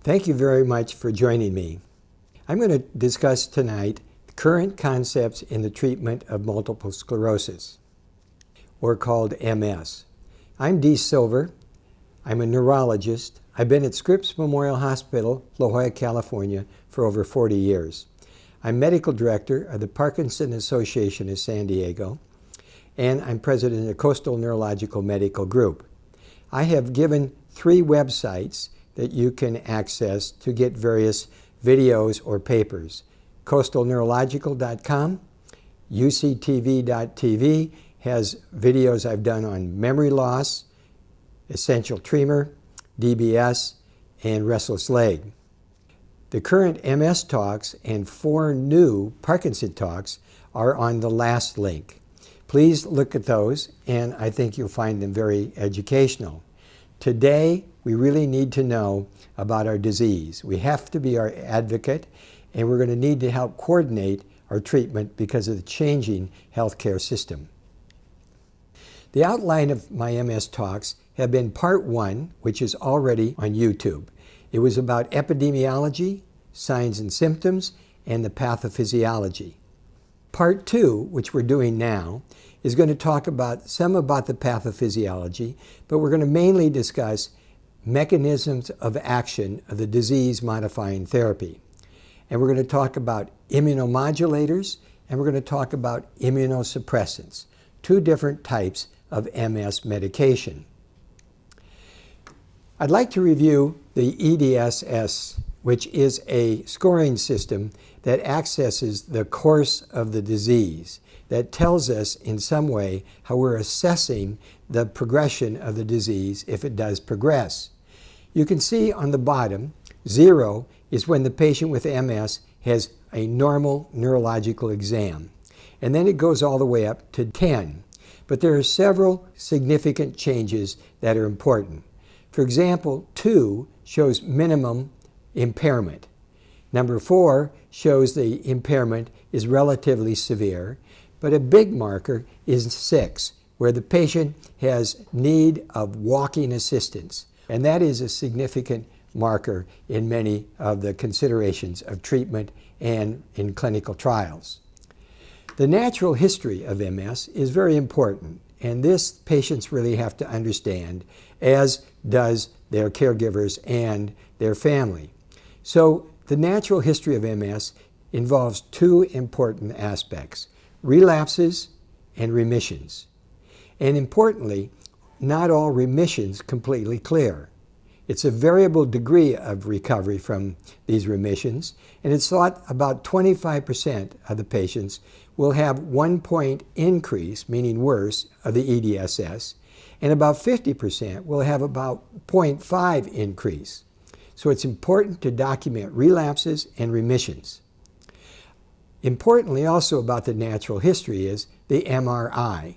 Thank you very much for joining me. I'm going to discuss tonight current concepts in the treatment of multiple sclerosis, or called MS. I'm Dee Silver. I'm a neurologist. I've been at Scripps Memorial Hospital, La Jolla, California, for over 40 years. I'm medical director of the Parkinson Association of San Diego, and I'm president of the Coastal Neurological Medical Group. I have given 3 websites that you can access to get various videos or papers. coastalneurological.com, uctv.tv has videos I've done on memory loss, essential tremor, DBS, and restless leg. The current MS talks and 4 new Parkinson talks are on the last link. Please look at those, and I think you'll find them very educational. Today, we really need to know about our disease. We have to be our advocate, and we're going to need to help coordinate our treatment because of the changing healthcare system. The outline of my MS talks have been part 1, which is already on YouTube. It was about epidemiology, signs and symptoms, and the pathophysiology. Part 2, which we're doing now, is going to talk about the pathophysiology, but we're going to mainly discuss mechanisms of action of the disease-modifying therapy. And we're going to talk about immunomodulators, and we're going to talk about immunosuppressants, 2 different types of MS medication. I'd like to review the EDSS, which is a scoring system that accesses the course of the disease, that tells us in some way how we're assessing the progression of the disease if it does progress. You can see on the bottom, 0 is when the patient with MS has a normal neurological exam. And then it goes all the way up to 10. But there are several significant changes that are important. For example, 2 shows minimum impairment. Number 4 shows the impairment is relatively severe, but a big marker is 6, where the patient has need of walking assistance. And that is a significant marker in many of the considerations of treatment and in clinical trials. The natural history of MS is very important, and this patients really have to understand, as does their caregivers and their family. So the natural history of MS involves 2 important aspects: relapses and remissions. And importantly, not all remissions completely clear. It's a variable degree of recovery from these remissions, and it's thought about 25% of the patients will have 1 point increase, meaning worse, of the EDSS, and about 50% will have about 0.5 increase. So it's important to document relapses and remissions. Importantly also about the natural history is the MRI.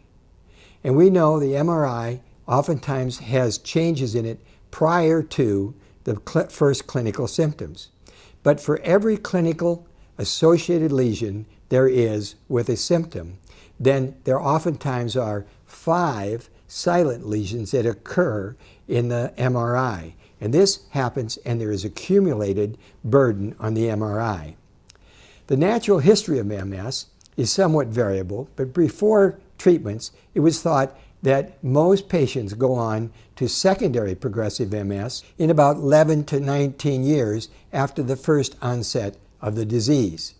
And we know the MRI oftentimes has changes in it prior to the first clinical symptoms. But for every clinical associated lesion there is with a symptom, then there oftentimes are 5 silent lesions that occur in the MRI. And this happens, and there is accumulated burden on the MRI. The natural history of MS is somewhat variable, but before treatments, it was thought that most patients go on to secondary progressive MS in about 11 to 19 years after the first onset of the disease.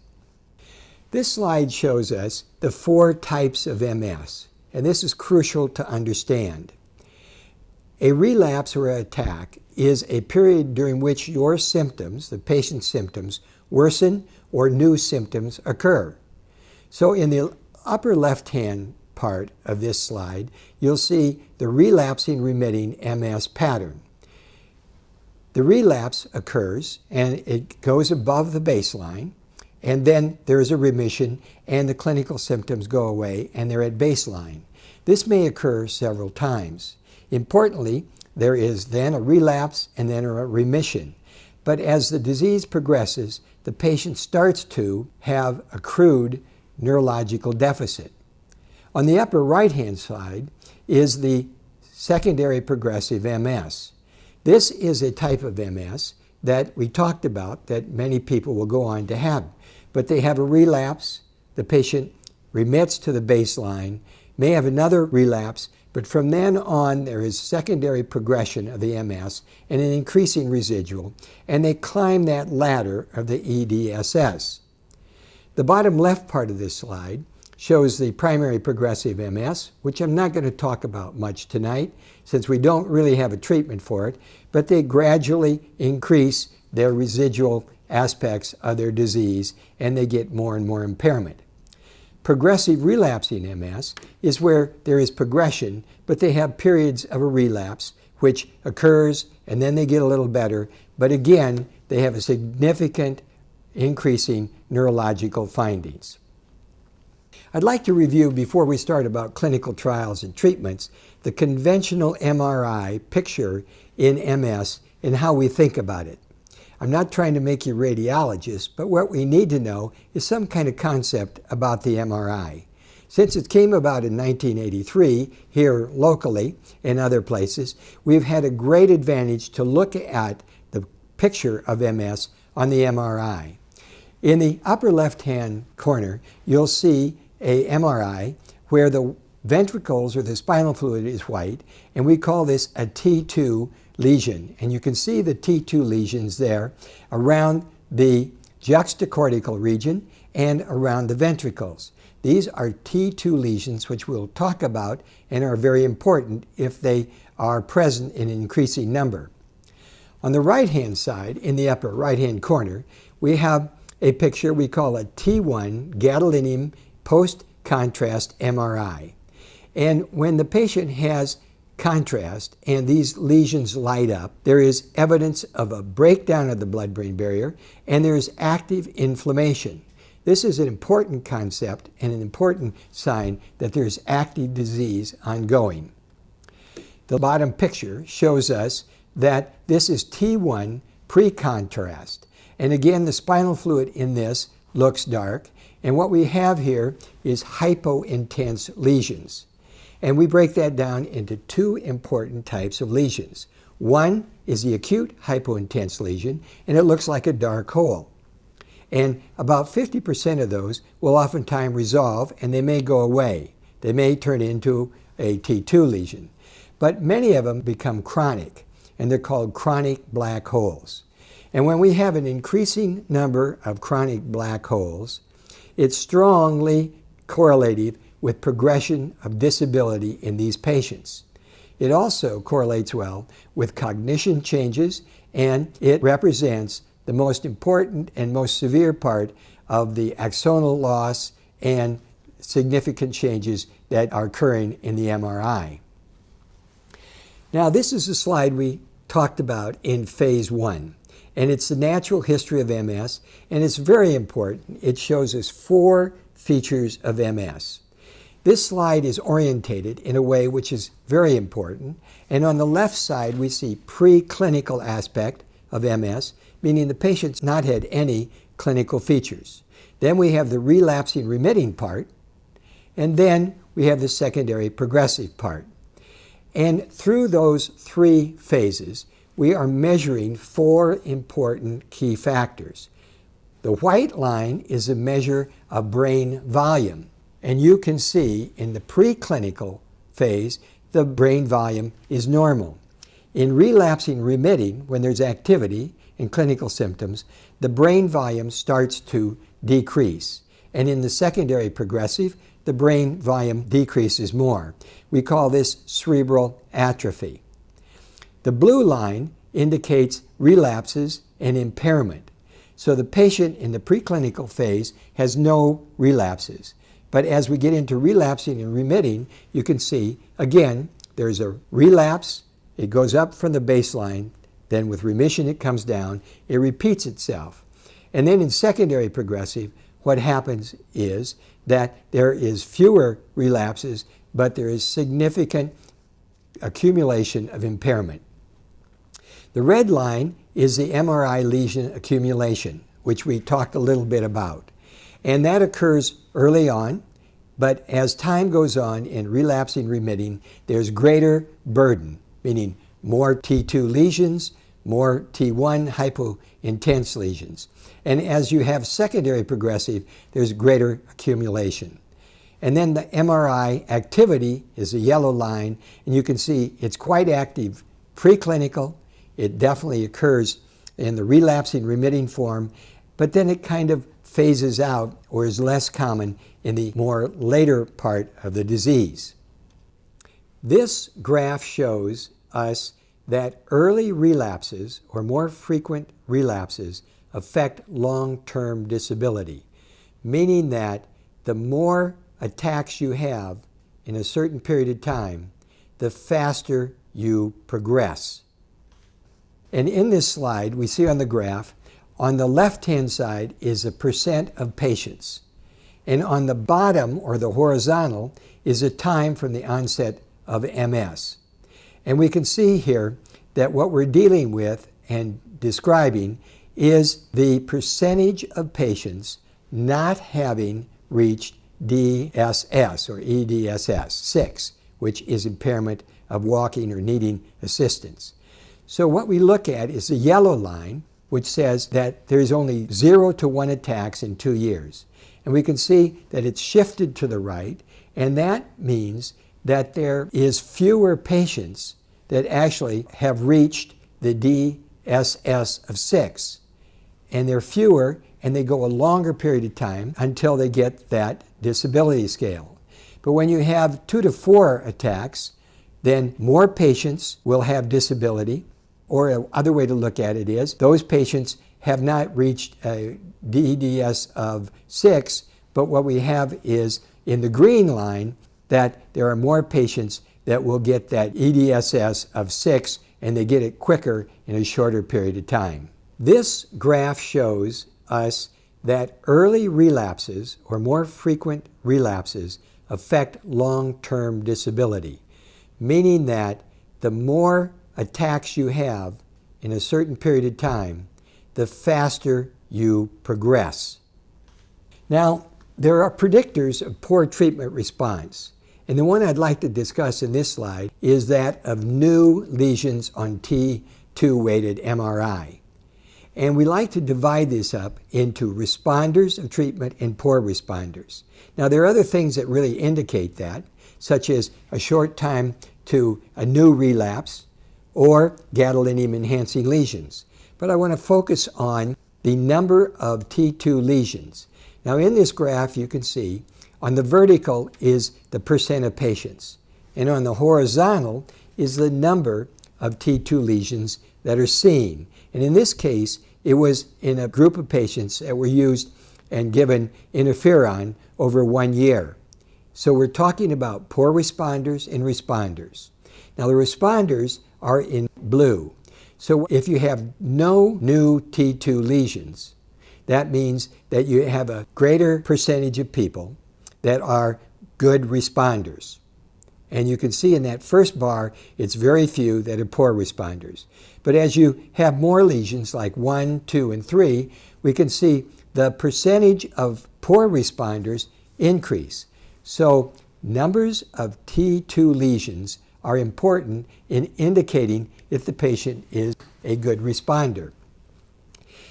This slide shows us the 4 types of MS, and this is crucial to understand. A relapse or attack is a period during which your symptoms, the patient's symptoms, worsen or new symptoms occur. So in the upper left-hand part of this slide, you'll see the relapsing remitting MS pattern. The relapse occurs and it goes above the baseline, and then there is a remission and the clinical symptoms go away and they're at baseline. This may occur several times. Importantly, there is then a relapse and then a remission. But as the disease progresses, the patient starts to have accrued neurological deficit. On the upper right-hand side is the secondary progressive MS. This is a type of MS that we talked about that many people will go on to have. But they have a relapse, the patient remits to the baseline, may have another relapse, but from then on there is secondary progression of the MS and an increasing residual, and they climb that ladder of the EDSS. The bottom left part of this slide shows the primary progressive MS, which I'm not going to talk about much tonight since we don't really have a treatment for it, but they gradually increase their residual aspects of their disease and they get more and more impairment. Progressive relapsing MS is where there is progression, but they have periods of a relapse which occurs and then they get a little better, but again they have a significant increasing neurological findings. I'd like to review, before we start about clinical trials and treatments, the conventional MRI picture in MS and how we think about it. I'm not trying to make you radiologists, but what we need to know is some kind of concept about the MRI. Since it came about in 1983, here locally and other places, we've had a great advantage to look at the picture of MS on the MRI. In the upper left-hand corner, you'll see a MRI where the ventricles or the spinal fluid is white, and we call this a T2 lesion. And you can see the T2 lesions there around the juxtacortical region and around the ventricles. These are T2 lesions which we'll talk about and are very important if they are present in an increasing number. On the right-hand side, in the upper right-hand corner, we have a picture we call a T1 gadolinium post-contrast MRI. And when the patient has contrast and these lesions light up, there is evidence of a breakdown of the blood-brain barrier and there is active inflammation. This is an important concept and an important sign that there is active disease ongoing. The bottom picture shows us that this is T1 pre-contrast. And again, the spinal fluid in this looks dark. And what we have here is hypointense lesions. And we break that down into two important types of lesions. One is the acute hypointense lesion, and it looks like a dark hole. And about 50% of those will oftentimes resolve, and they may go away. They may turn into a T2 lesion. But many of them become chronic, and they're called chronic black holes. And when we have an increasing number of chronic black holes, it's strongly correlative with progression of disability in these patients. It also correlates well with cognition changes, and it represents the most important and most severe part of the axonal loss and significant changes that are occurring in the MRI. Now, this is a slide we talked about in phase 1. And it's the natural history of MS, and it's very important. It shows us 4 features of MS. This slide is orientated in a way which is very important, and on the left side we see preclinical aspect of MS, meaning the patient's not had any clinical features. Then we have the relapsing remitting part, and then we have the secondary progressive part. And through those 3 phases, we are measuring 4 important key factors. The white line is a measure of brain volume, and you can see in the preclinical phase, the brain volume is normal. In relapsing remitting, when there's activity and clinical symptoms, the brain volume starts to decrease. And in the secondary progressive, the brain volume decreases more. We call this cerebral atrophy. The blue line indicates relapses and impairment. So the patient in the preclinical phase has no relapses. But as we get into relapsing and remitting, you can see, again, there's a relapse. It goes up from the baseline. Then with remission, it comes down. It repeats itself. And then in secondary progressive, what happens is that there is fewer relapses, but there is significant accumulation of impairment. The red line is the MRI lesion accumulation, which we talked a little bit about. And that occurs early on, but as time goes on in relapsing remitting, there's greater burden, meaning more T2 lesions, more T1 hypointense lesions. And as you have secondary progressive, there's greater accumulation. And then the MRI activity is a yellow line, and you can see it's quite active preclinical. It definitely occurs in the relapsing remitting form, but then it kind of phases out or is less common in the more later part of the disease. This graph shows us that early relapses or more frequent relapses affect long-term disability, meaning that the more attacks you have in a certain period of time, the faster you progress. And in this slide, we see on the graph, on the left-hand side is a percent of patients. And on the bottom, or the horizontal, is a time from the onset of MS. And we can see here that what we're dealing with and describing is the percentage of patients not having reached DSS or EDSS 6, which is impairment of walking or needing assistance. So what we look at is the yellow line, which says that there's only 0 to 1 attacks in 2 years. And we can see that it's shifted to the right, and that means that there is fewer patients that actually have reached the DSS of 6. And they're fewer, and they go a longer period of time until they get that disability scale. But when you have 2 to 4 attacks, then more patients will have disability. Or another way to look at it is those patients have not reached a DEDS of 6, but what we have is in the green line that there are more patients that will get that EDSS of 6, and they get it quicker in a shorter period of time. This graph shows us that early relapses or more frequent relapses affect long-term disability, meaning that the more attacks you have in a certain period of time, the faster you progress. Now, there are predictors of poor treatment response, and the one I'd like to discuss in this slide is that of new lesions on T2-weighted MRI. And we like to divide this up into responders of treatment and poor responders. Now, there are other things that really indicate that, such as a short time to a new relapse or gadolinium-enhancing lesions. But I want to focus on the number of T2 lesions. Now, in this graph, you can see on the vertical is the percent of patients, and on the horizontal is the number of T2 lesions that are seen. And in this case, it was in a group of patients that were used and given interferon over 1 year. So we're talking about poor responders and responders. Now, the responders are in blue. So if you have no new T2 lesions, that means that you have a greater percentage of people that are good responders. And you can see in that first bar, it's very few that are poor responders. But as you have more lesions, like 1, 2, and 3, we can see the percentage of poor responders increase. So numbers of T2 lesions are important in indicating if the patient is a good responder.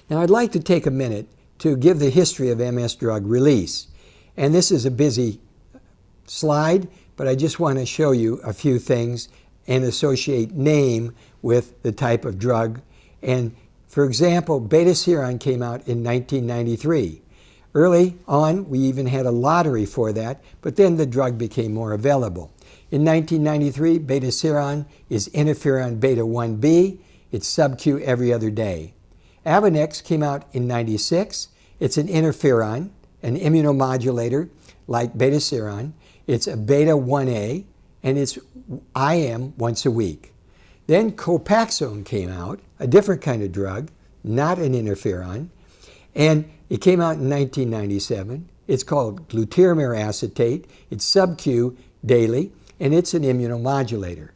Now, I'd like to take a minute to give the history of MS drug release. And this is a busy slide, but I just want to show you a few things and associate name with the type of drug. And for example, beta-seron came out in 1993. Early on, we even had a lottery for that, but then the drug became more available. In 1993, beta-seron is interferon beta 1b. It's sub-Q every other day. Avonex came out in 96. It's an interferon, an immunomodulator like beta-seron. It's a beta 1a, and it's IM once a week. Then COPAXONE came out, a different kind of drug, not an interferon, and it came out in 1997. It's called glatiramer acetate. It's sub-Q daily, and it's an immunomodulator.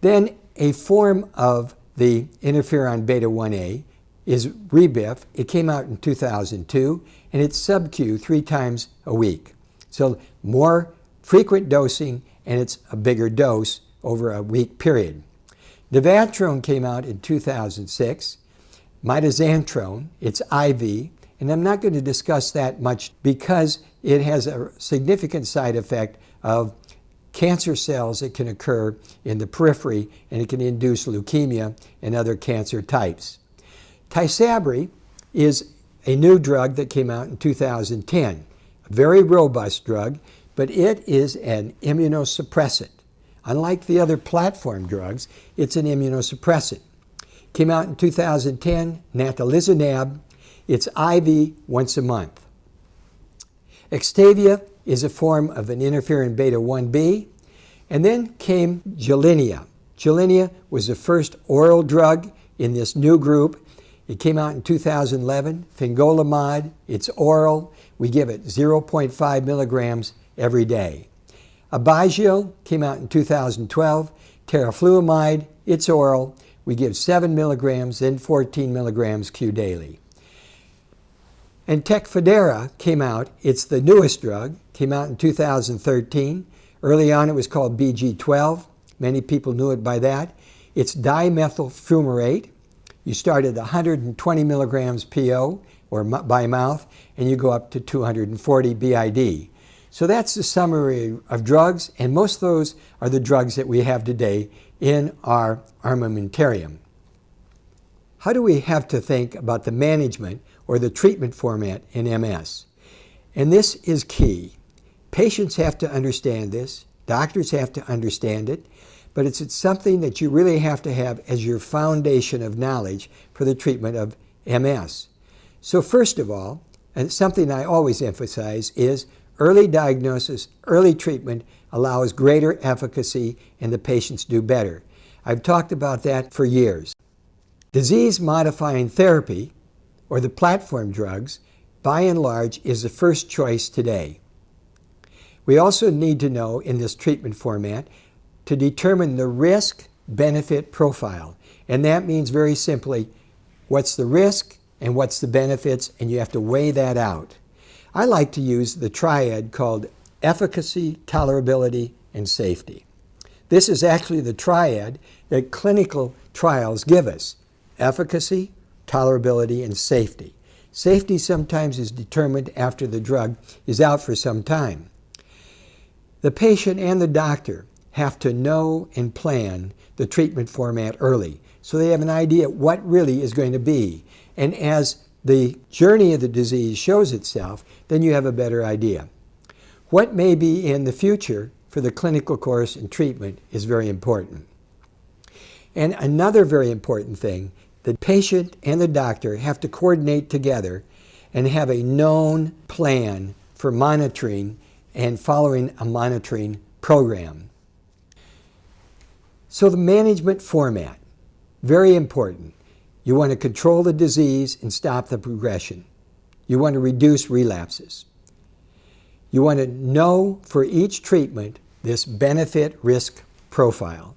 Then a form of the interferon beta 1a is Rebif. It came out in 2002, and it's sub-Q 3 times a week. So more frequent dosing, and it's a bigger dose over a week period. Nivatrone came out in 2006. Mitoxantrone, it's IV, and I'm not going to discuss that much because it has a significant side effect of cancer cells that can occur in the periphery, and it can induce leukemia and other cancer types. Tysabri is a new drug that came out in 2010, a very robust drug, but it is an immunosuppressant. Unlike the other platform drugs, it's an immunosuppressant. Came out in 2010, Natalizumab. It's IV once a month. Xtavia is a form of an interferon beta 1b. And then came Gilenya. Gilenya was the first oral drug in this new group. It came out in 2011. Fingolimod, it's oral. We give it 0.5 milligrams every day. Aubagio came out in 2012. Teriflunomide, it's oral. We give 7 milligrams, then 14 milligrams Q daily. And Tecfidera came out. It's the newest drug. Came out in 2013. Early on, it was called BG12. Many people knew it by that. It's dimethyl fumarate. You start at 120 milligrams PO, or by mouth, and you go up to 240 BID. So that's the summary of drugs, and most of those are the drugs that we have today in our armamentarium. How do we have to think about the management or the treatment format in MS? And this is key. Patients have to understand this, doctors have to understand it, but it's something that you really have to have as your foundation of knowledge for the treatment of MS. So first of all, and something I always emphasize, is early diagnosis, early treatment allows greater efficacy and the patients do better. I've talked about that for years. Disease-modifying therapy, or the platform drugs, by and large is the first choice today. We also need to know in this treatment format to determine the risk-benefit profile. And that means very simply, what's the risk and what's the benefits, and you have to weigh that out. I like to use the triad called efficacy, tolerability, and safety. This is actually the triad that clinical trials give us: efficacy, tolerability, and safety. Safety sometimes is determined after the drug is out for some time. The patient and the doctor have to know and plan the treatment format early, so they have an idea what really is going to be. And as the journey of the disease shows itself, then you have a better idea. What may be in the future for the clinical course and treatment is very important. And another very important thing, the patient and the doctor have to coordinate together and have a known plan for monitoring and following a monitoring program. So the management format, very important. You want to control the disease and stop the progression. You want to reduce relapses. You want to know for each treatment this benefit-risk profile.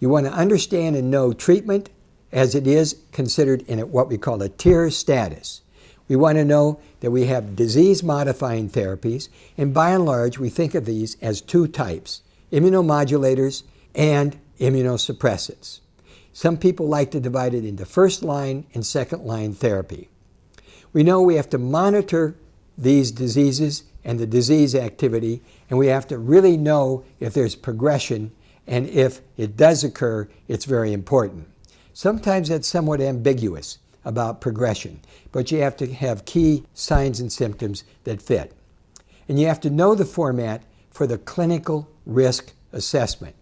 You want to understand and know treatment as it is considered in what we call a tier status. We want to know that we have disease-modifying therapies, and by and large, we think of these as two types: immunomodulators and immunosuppressants. Some people like to divide it into first-line and second-line therapy. We know we have to monitor these diseases and the disease activity, and we have to really know if there's progression, and if it does occur, it's very important. Sometimes that's somewhat ambiguous about progression, but you have to have key signs and symptoms that fit. And you have to know the format for the clinical risk assessment.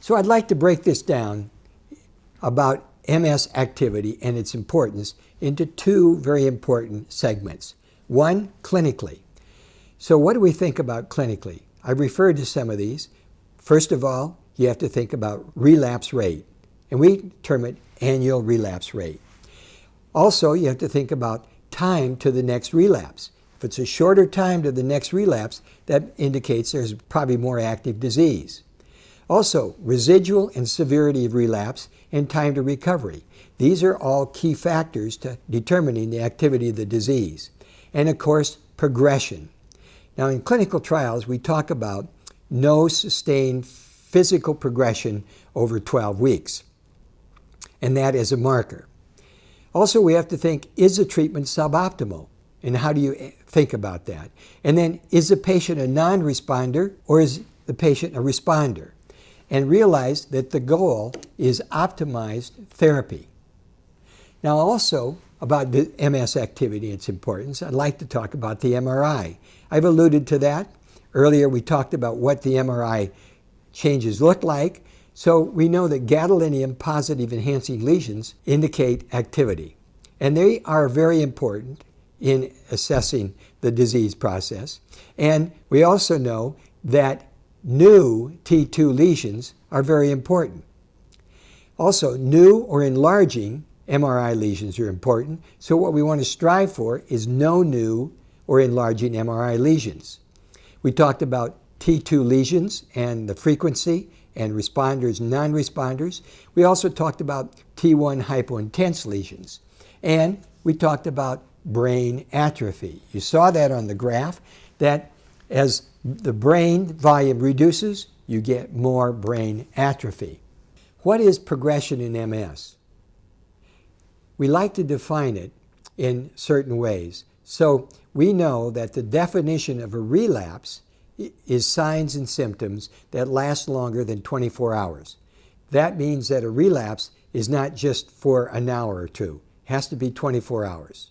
So I'd like to break this down about MS activity and its importance into two very important segments. One, clinically. So what do we think about clinically? I've referred to some of these. First of all, you have to think about relapse rate, and we term it annual relapse rate. Also, you have to think about time to the next relapse. If it's a shorter time to the next relapse, that indicates there's probably more active disease. Also, residual and severity of relapse and time to recovery. These are all key factors to determining the activity of the disease. And of course, progression. Now in clinical trials, we talk about no sustained physical progression over 12 weeks. And that is a marker. Also, we have to think, is the treatment suboptimal? And how do you think about that? And then, is the patient a non-responder or is the patient a responder? And realize that the goal is optimized therapy. Now also, about the MS activity, its importance, I'd like to talk about the MRI. I've alluded to that. Earlier we talked about what the MRI changes look like. So we know that gadolinium positive enhancing lesions indicate activity. And they are very important in assessing the disease process. And we also know that new T2 lesions are very important. Also, new or enlarging MRI lesions are important. So what we want to strive for is no new or enlarging MRI lesions. We talked about T2 lesions and the frequency and responders, non-responders. We also talked about T1 hypointense lesions. And we talked about brain atrophy. You saw that on the graph, that as the brain volume reduces, you get more brain atrophy. What is progression in MS? We like to define it in certain ways. So we know that the definition of a relapse is signs and symptoms that last longer than 24 hours. That means that a relapse is not just for an hour or two. It has to be 24 hours.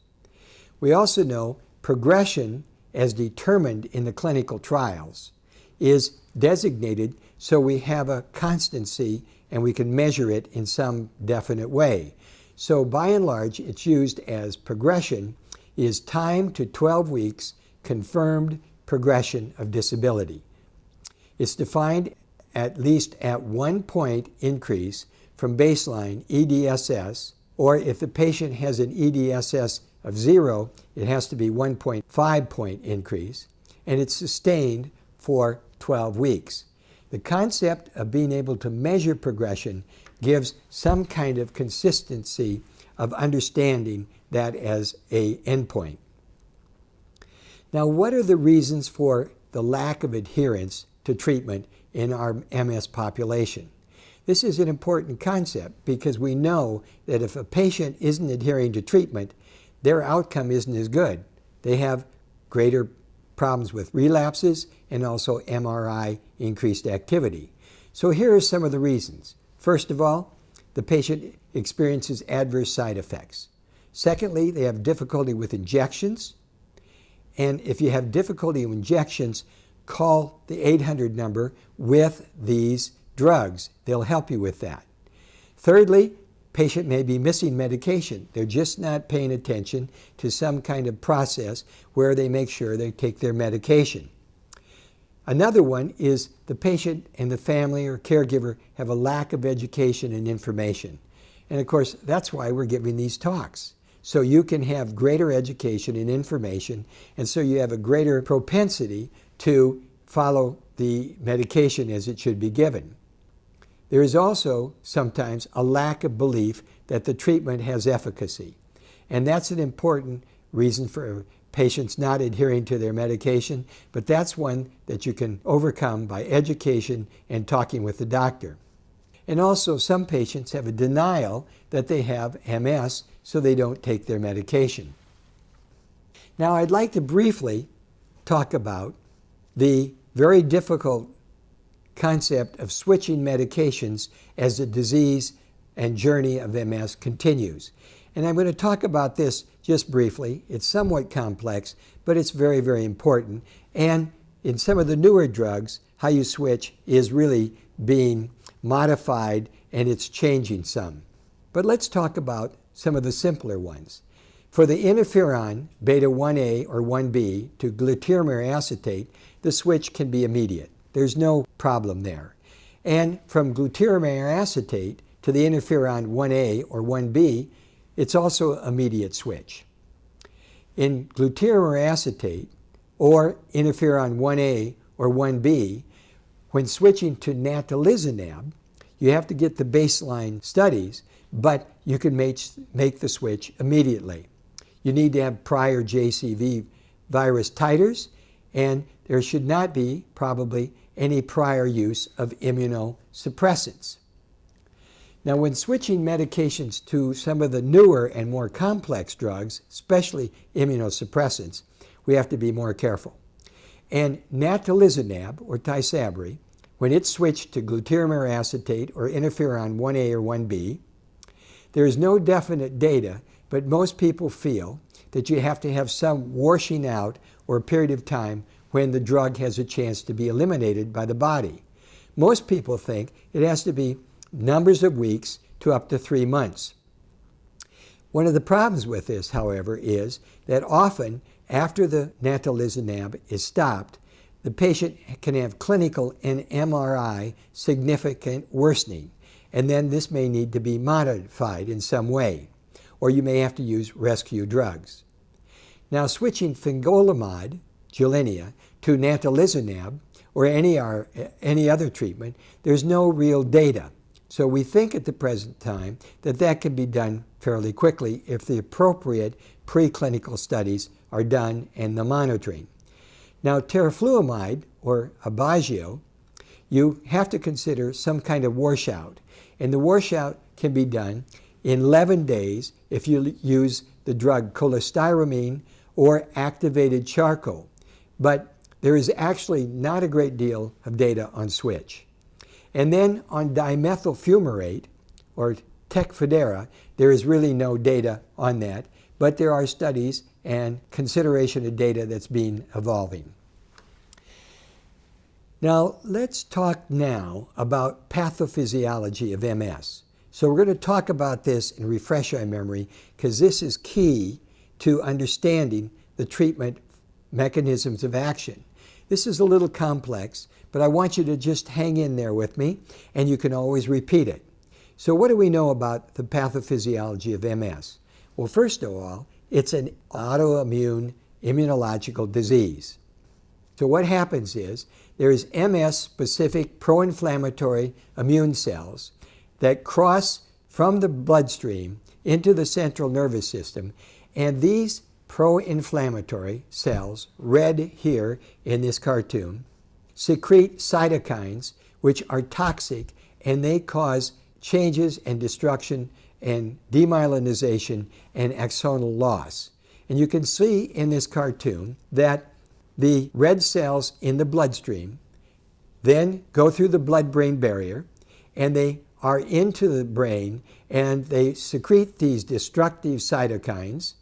We also know progression, as determined in the clinical trials, is designated so we have a constancy and we can measure it in some definite way. So by and large, it's used as progression is time to 12 weeks confirmed progression of disability. It's defined at least at 1 point increase from baseline EDSS, or if the patient has an EDSS of 0, it has to be 1.5 point increase, and it's sustained for 12 weeks. The concept of being able to measure progression gives some kind of consistency of understanding that as an endpoint. Now, what are the reasons for the lack of adherence to treatment in our MS population? This is an important concept because we know that if a patient isn't adhering to treatment, their outcome isn't as good. They have greater problems with relapses and also MRI increased activity. So here are some of the reasons. First of all, the patient experiences adverse side effects. Secondly, they have difficulty with injections. And if you have difficulty with injections, call the 800 number with these drugs. They'll help you with that. Thirdly, patient may be missing medication. They're just not paying attention to some kind of process where they make sure they take their medication. Another one is the patient and the family or caregiver have a lack of education and information. And of course, that's why we're giving these talks. So you can have greater education and information, and so you have a greater propensity to follow the medication as it should be given. There is also sometimes a lack of belief that the treatment has efficacy. And that's an important reason for patients not adhering to their medication, but that's one that you can overcome by education and talking with the doctor. And also some patients have a denial that they have MS, so they don't take their medication. Now I'd like to briefly talk about the very difficult concept of switching medications as the disease and journey of MS continues. And I'm going to talk about this just briefly. It's somewhat complex, but it's very, very important. And in some of the newer drugs, how you switch is really being modified and it's changing some. But let's talk about some of the simpler ones. For the interferon beta 1A or 1B to glatiramer acetate, the switch can be immediate. There's no problem there. And from glatiramer acetate to the interferon 1A or 1B, it's also an immediate switch. In glatiramer acetate or interferon 1A or 1B, when switching to natalizumab, you have to get the baseline studies, but you can make the switch immediately. You need to have prior JCV virus titers, and there should not be probably any prior use of immunosuppressants. Now, when switching medications to some of the newer and more complex drugs, especially immunosuppressants, we have to be more careful. And Natalizumab, or Tysabri, when it's switched to glatiramer acetate or Interferon-1A or 1B, there is no definite data, but most people feel that you have to have some washing out or a period of time when the drug has a chance to be eliminated by the body. Most people think it has to be numbers of weeks to up to 3 months. One of the problems with this, however, is that often after the Natalizumab is stopped, the patient can have clinical and MRI significant worsening, and then this may need to be modified in some way, or you may have to use rescue drugs. Now, switching Fingolimod, Gilenya, to Natalizumab, or any other treatment, there's no real data. So we think at the present time that that can be done fairly quickly if the appropriate preclinical studies are done and the monitoring. Now, teriflunomide, or Aubagio, you have to consider some kind of washout. And the washout can be done in 11 days if you use the drug cholestyramine or activated charcoal. But there is actually not a great deal of data on switch. And then on dimethyl fumarate, or Tecfidera, there is really no data on that, but there are studies and consideration of data that's been evolving. Now, let's talk now about pathophysiology of MS. So we're going to talk about this and refresh our memory because this is key to understanding the treatment mechanisms of action. This is a little complex, but I want you to just hang in there with me, and you can always repeat it. So what do we know about the pathophysiology of MS? Well, first of all, it's an autoimmune immunological disease. So what happens is there is MS-specific pro-inflammatory immune cells that cross from the bloodstream into the central nervous system, and these pro-inflammatory cells, red here in this cartoon, secrete cytokines which are toxic, and they cause changes and destruction and demyelinization and axonal loss. And you can see in this cartoon that the red cells in the bloodstream then go through the blood-brain barrier, and they are into the brain, and they secrete these destructive cytokines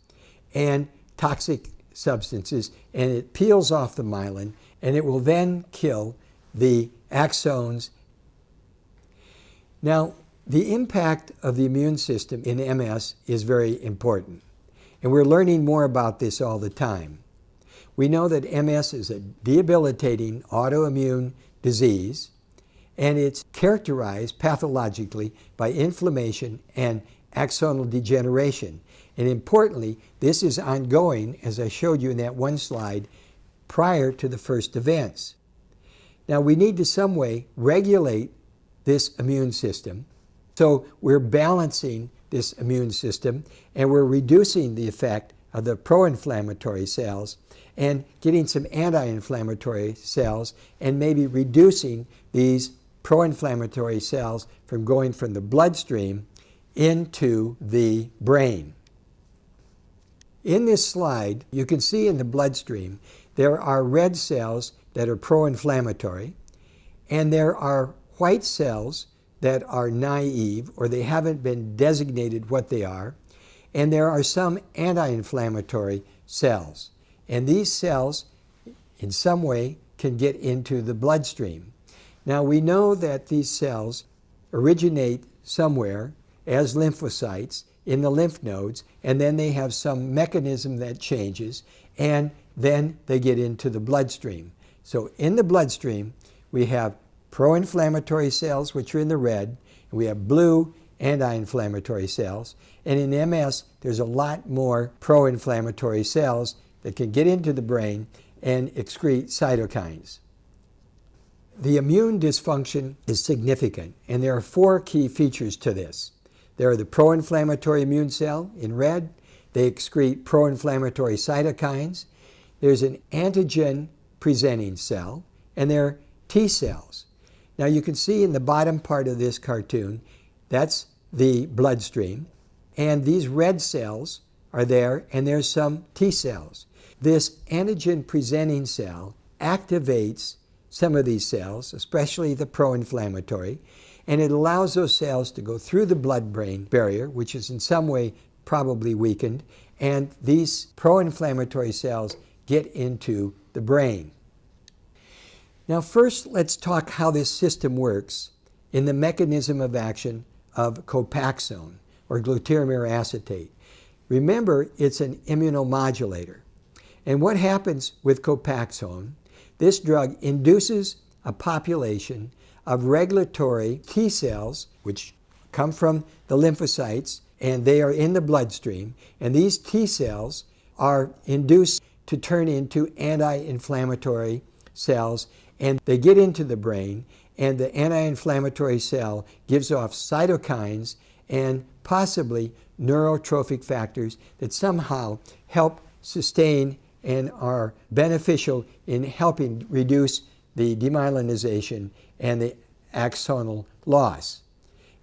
and toxic substances, and it peels off the myelin, and it will then kill the axons. Now, the impact of the immune system in MS is very important, and we're learning more about this all the time. We know that MS is a debilitating autoimmune disease, and it's characterized pathologically by inflammation and axonal degeneration. And importantly, this is ongoing, as I showed you in that one slide, prior to the first events. Now, we need to some way regulate this immune system. So we're balancing this immune system, and we're reducing the effect of the pro-inflammatory cells and getting some anti-inflammatory cells, and maybe reducing these pro-inflammatory cells from going from the bloodstream into the brain. In this slide, you can see in the bloodstream there are red cells that are pro-inflammatory, and there are white cells that are naive, or they haven't been designated what they are, and there are some anti-inflammatory cells. And these cells, in some way, can get into the bloodstream. Now, we know that these cells originate somewhere as lymphocytes in the lymph nodes, and then they have some mechanism that changes, and then they get into the bloodstream. So in the bloodstream, we have pro-inflammatory cells, which are in the red, and we have blue anti-inflammatory cells. And in MS, there's a lot more pro-inflammatory cells that can get into the brain and excrete cytokines. The immune dysfunction is significant, and there are 4 key features to this. There are the pro-inflammatory immune cell in red. They excrete pro-inflammatory cytokines. There's an antigen-presenting cell, and there T cells. Now you can see in the bottom part of this cartoon, that's the bloodstream, and these red cells are there, and there's some T cells. This antigen-presenting cell activates some of these cells, especially the pro-inflammatory, and it allows those cells to go through the blood-brain barrier, which is in some way probably weakened, and these pro-inflammatory cells get into the brain. Now first, let's talk how this system works in the mechanism of action of COPAXONE, or glatiramer acetate. Remember, it's an immunomodulator. And what happens with COPAXONE, this drug induces a population of regulatory T cells, which come from the lymphocytes, and they are in the bloodstream. And these T cells are induced to turn into anti-inflammatory cells, and they get into the brain, and the anti-inflammatory cell gives off cytokines and possibly neurotrophic factors that somehow help sustain and are beneficial in helping reduce the demyelinization and the axonal loss.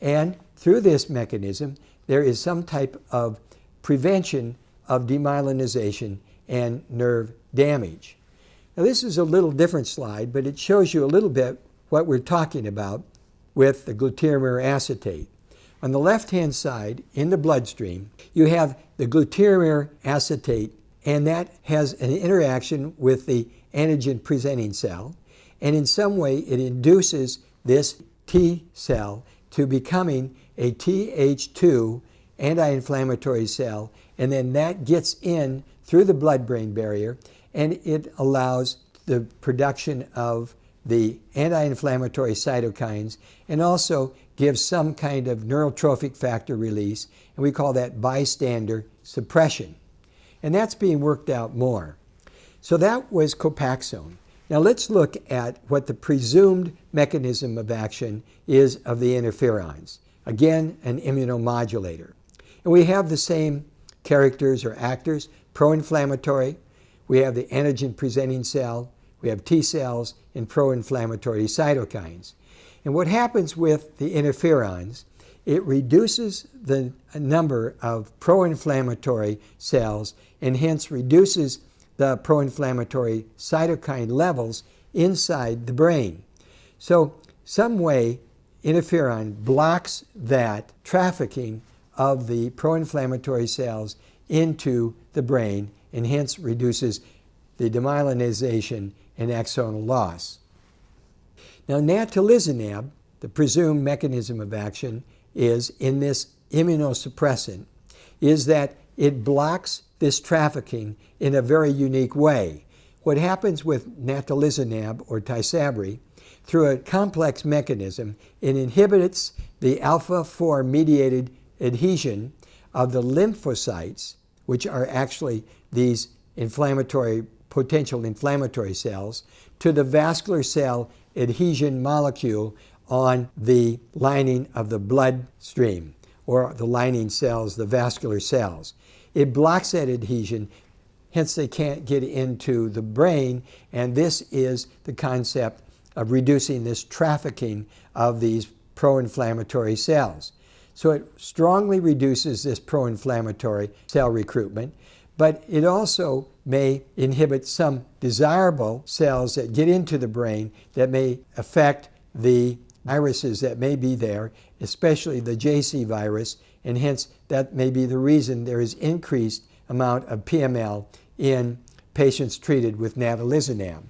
And through this mechanism, there is some type of prevention of demyelinization and nerve damage. Now this is a little different slide, but it shows you a little bit what we're talking about with the glatiramer acetate. On the left-hand side, in the bloodstream, you have the glatiramer acetate, and that has an interaction with the antigen-presenting cell, and in some way it induces this T cell to becoming a Th2 anti-inflammatory cell, and then that gets in through the blood-brain barrier, and it allows the production of the anti-inflammatory cytokines and also gives some kind of neurotrophic factor release, and we call that bystander suppression. And that's being worked out more. So that was COPAXONE. Now let's look at what the presumed mechanism of action is of the interferons. Again, an immunomodulator. And we have the same characters or actors, pro-inflammatory, we have the antigen-presenting cell, we have T cells, and pro-inflammatory cytokines. And what happens with the interferons, it reduces the number of pro-inflammatory cells and hence reduces the pro-inflammatory cytokine levels inside the brain. So some way interferon blocks that trafficking of the pro-inflammatory cells into the brain and hence reduces the demyelinization and axonal loss. Now natalizumab, the presumed mechanism of action is in this immunosuppressant, is that it blocks this trafficking in a very unique way. What happens with natalizumab or Tysabri, through a complex mechanism, it inhibits the alpha-4 mediated adhesion of the lymphocytes, which are actually these potential inflammatory cells, to the vascular cell adhesion molecule on the lining of the bloodstream, or the lining cells, the vascular cells. It blocks that adhesion, hence they can't get into the brain, and this is the concept of reducing this trafficking of these pro-inflammatory cells. So it strongly reduces this pro-inflammatory cell recruitment, but it also may inhibit some desirable cells that get into the brain that may affect the viruses that may be there, especially the JC virus, and hence that may be the reason there is increased amount of PML in patients treated with natalizumab.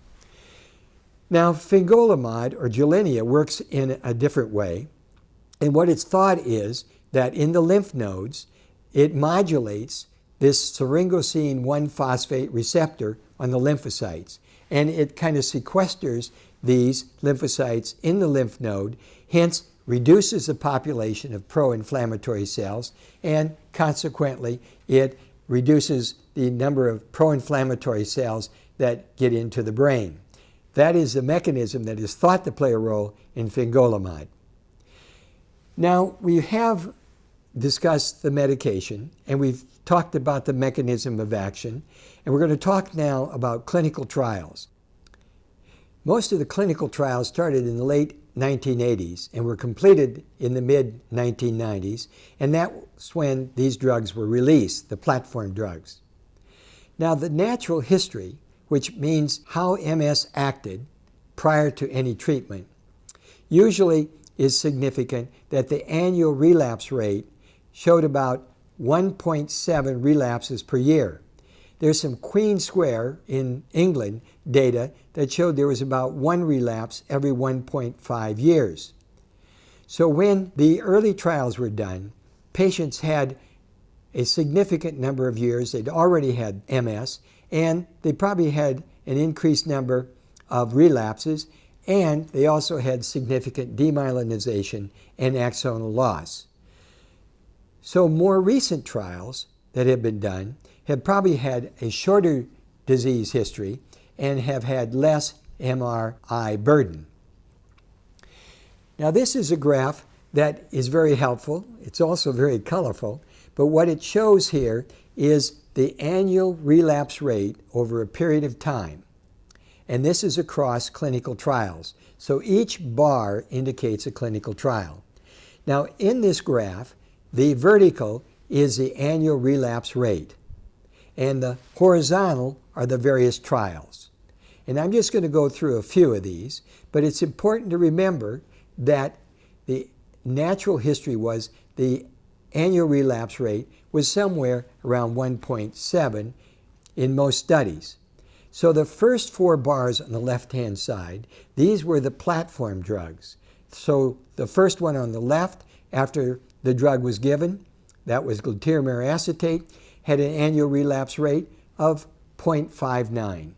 Now Fingolimod or Gilenya works in a different way, and what it's thought is that in the lymph nodes it modulates this syringosine 1-phosphate receptor on the lymphocytes, and it kind of sequesters these lymphocytes in the lymph node, hence reduces the population of pro-inflammatory cells, and consequently it reduces the number of pro-inflammatory cells that get into the brain. That is the mechanism that is thought to play a role in Fingolimod. Now we have discussed the medication, and we've talked about the mechanism of action, and we're going to talk now about clinical trials. Most of the clinical trials started in the late 1980s and were completed in the mid-1990s, and that's when these drugs were released, the platform drugs. Now, the natural history, which means how MS acted prior to any treatment, usually is significant that the annual relapse rate showed about 1.7 relapses per year. There's some Queen Square in England data that showed there was about 1 relapse every 1.5 years. So when the early trials were done, patients had a significant number of years. They'd already had MS, and they probably had an increased number of relapses, and they also had significant demyelinization and axonal loss. So more recent trials that have been done have probably had a shorter disease history and have had less MRI burden. Now, this is a graph that is very helpful. It's also very colorful, but what it shows here is the annual relapse rate over a period of time. And this is across clinical trials. So each bar indicates a clinical trial. Now, in this graph, the vertical is the annual relapse rate, and the horizontal are the various trials. And I'm just going to go through a few of these, but it's important to remember that the natural history was the annual relapse rate was somewhere around 1.7 in most studies. So the first 4 bars on the left-hand side, these were the platform drugs. So the first one on the left, after the drug was given, that was glatiramer acetate, had an annual relapse rate of 0.59.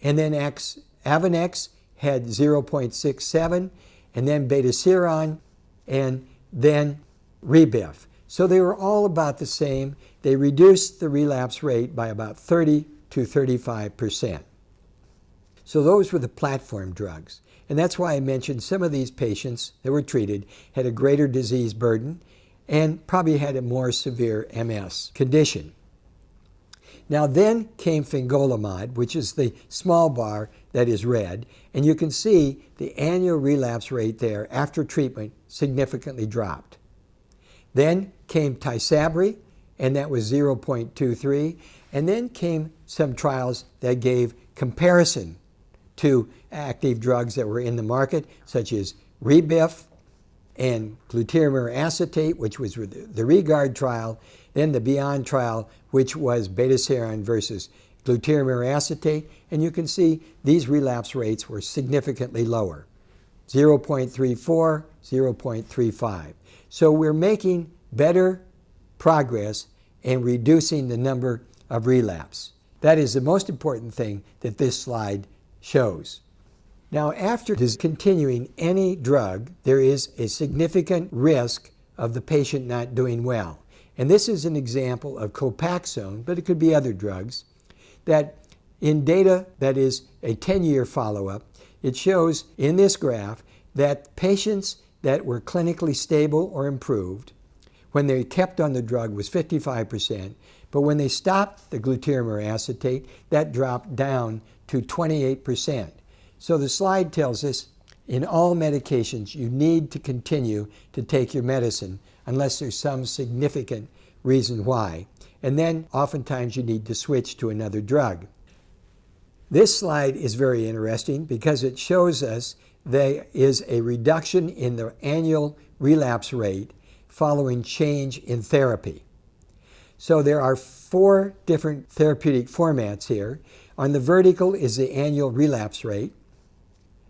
And then Avonex had 0.67, and then betaseron, and then Rebif. So they were all about the same. They reduced the relapse rate by about 30 to 35%. So those were the platform drugs. And that's why I mentioned some of these patients that were treated had a greater disease burden and probably had a more severe MS condition. Now then came Fingolimod, which is the small bar that is red, and you can see the annual relapse rate there after treatment significantly dropped. Then came Tysabri, and that was 0.23, and then came some trials that gave comparison to active drugs that were in the market, such as Rebif and glatiramer acetate, which was the Regard trial, then the Beyond trial, which was betaseron versus glatiramer acetate, and you can see these relapse rates were significantly lower, 0.34, 0.35. So we're making better progress in reducing the number of relapse. That is the most important thing that this slide shows. Now, after discontinuing any drug, there is a significant risk of the patient not doing well. And this is an example of COPAXONE, but it could be other drugs, that in data that is a 10-year follow-up, it shows in this graph that patients that were clinically stable or improved when they kept on the drug was 55%, but when they stopped the glatiramer acetate, that dropped down to 28%. So the slide tells us in all medications you need to continue to take your medicine unless there's some significant reason why. And then oftentimes you need to switch to another drug. This slide is very interesting because it shows us there is a reduction in the annual relapse rate following change in therapy. So there are 4 different therapeutic formats here. On the vertical is the annual relapse rate,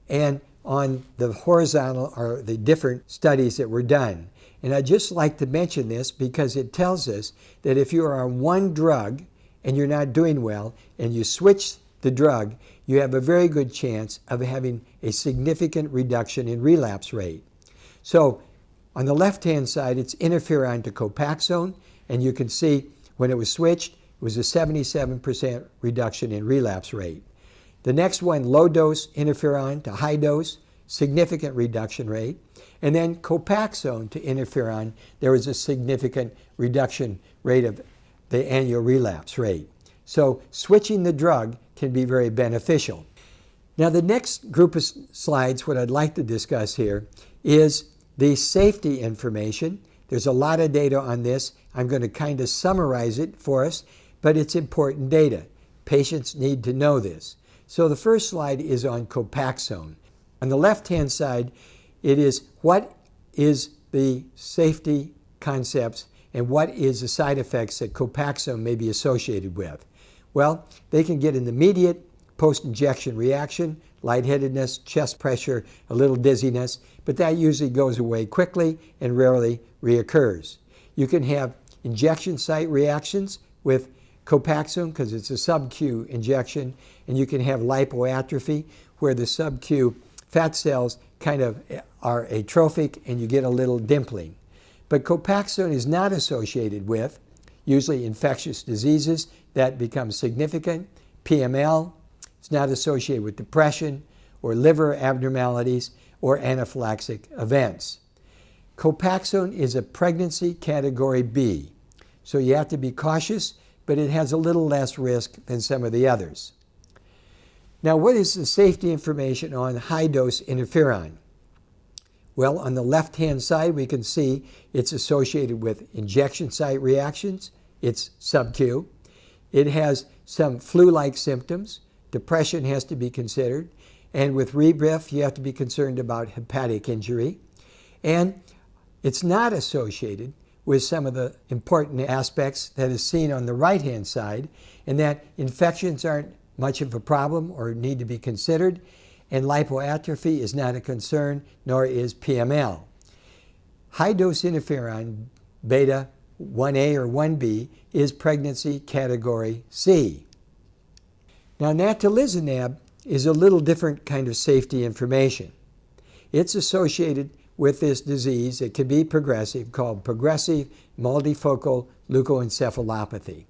and on the horizontal are the different studies that were done. And I'd just like to mention this because it tells us that if you are on one drug and you're not doing well and you switch the drug, you have a very good chance of having a significant reduction in relapse rate. So on the left-hand side, it's interferon to COPAXONE, and you can see when it was switched, it was a 77% reduction in relapse rate. The next one, low-dose interferon to high-dose, significant reduction rate. And then COPAXONE to interferon, there was a significant reduction rate of the annual relapse rate. So switching the drug can be very beneficial. Now the next group of slides, what I'd like to discuss here, is the safety information. There's a lot of data on this. I'm going to kind of summarize it for us, but it's important data. Patients need to know this. So the first slide is on COPAXONE. On the left-hand side, it is what is the safety concepts and what is the side effects that COPAXONE may be associated with. Well, they can get an immediate post-injection reaction, lightheadedness, chest pressure, a little dizziness, but that usually goes away quickly and rarely reoccurs. You can have injection site reactions with COPAXONE because it's a sub-Q injection, and you can have lipoatrophy where the sub-Q fat cells kind of are atrophic and you get a little dimpling. But COPAXONE is not associated with usually infectious diseases that become significant. PML, it's not associated with depression or liver abnormalities or anaphylaxis events. COPAXONE is a pregnancy category B, so you have to be cautious, but it has a little less risk than some of the others. Now, what is the safety information on high-dose interferon? Well, on the left-hand side, we can see it's associated with injection site reactions. It's sub-Q. It has some flu-like symptoms. Depression has to be considered. And with rebrief, you have to be concerned about hepatic injury. And it's not associated with some of the important aspects that is seen on the right-hand side, and that infections aren't much of a problem or need to be considered, and lipoatrophy is not a concern, nor is PML. High-dose interferon beta 1A or 1B is pregnancy category C. Now, Natalizumab is a little different kind of safety information. It's associated with this disease. It can be progressive, called progressive multifocal leukoencephalopathy.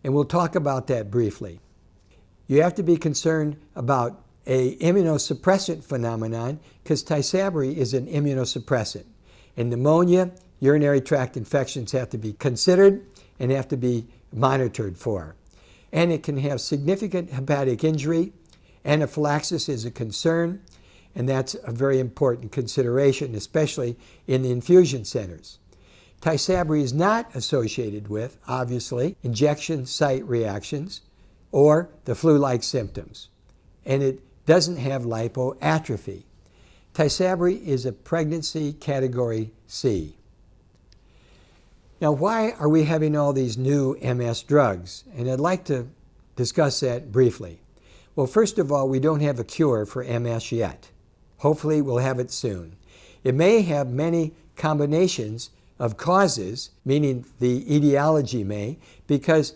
And we'll talk about that briefly. You have to be concerned about an immunosuppressant phenomenon because Tysabri is an immunosuppressant. And pneumonia, urinary tract infections have to be considered and have to be monitored for. And it can have significant hepatic injury. Anaphylaxis is a concern, and that's a very important consideration, especially in the infusion centers. Tysabri is not associated with, obviously, injection site reactions or the flu-like symptoms, and it doesn't have lipoatrophy. Tysabri is a pregnancy category C. Now, why are we having all these new MS drugs? And I'd like to discuss that briefly. Well, first of all, we don't have a cure for MS yet. Hopefully, we'll have it soon. It may have many combinations of causes, meaning the etiology may, because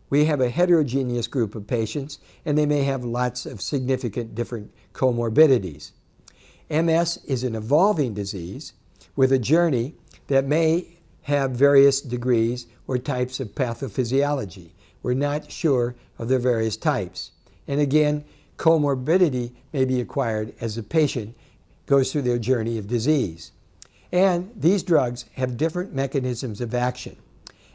we have a heterogeneous group of patients, and they may have lots of significant different comorbidities. MS is an evolving disease with a journey that may have various degrees or types of pathophysiology. We're not sure of the various types. And again, comorbidity may be acquired as a patient goes through their journey of disease. And these drugs have different mechanisms of action.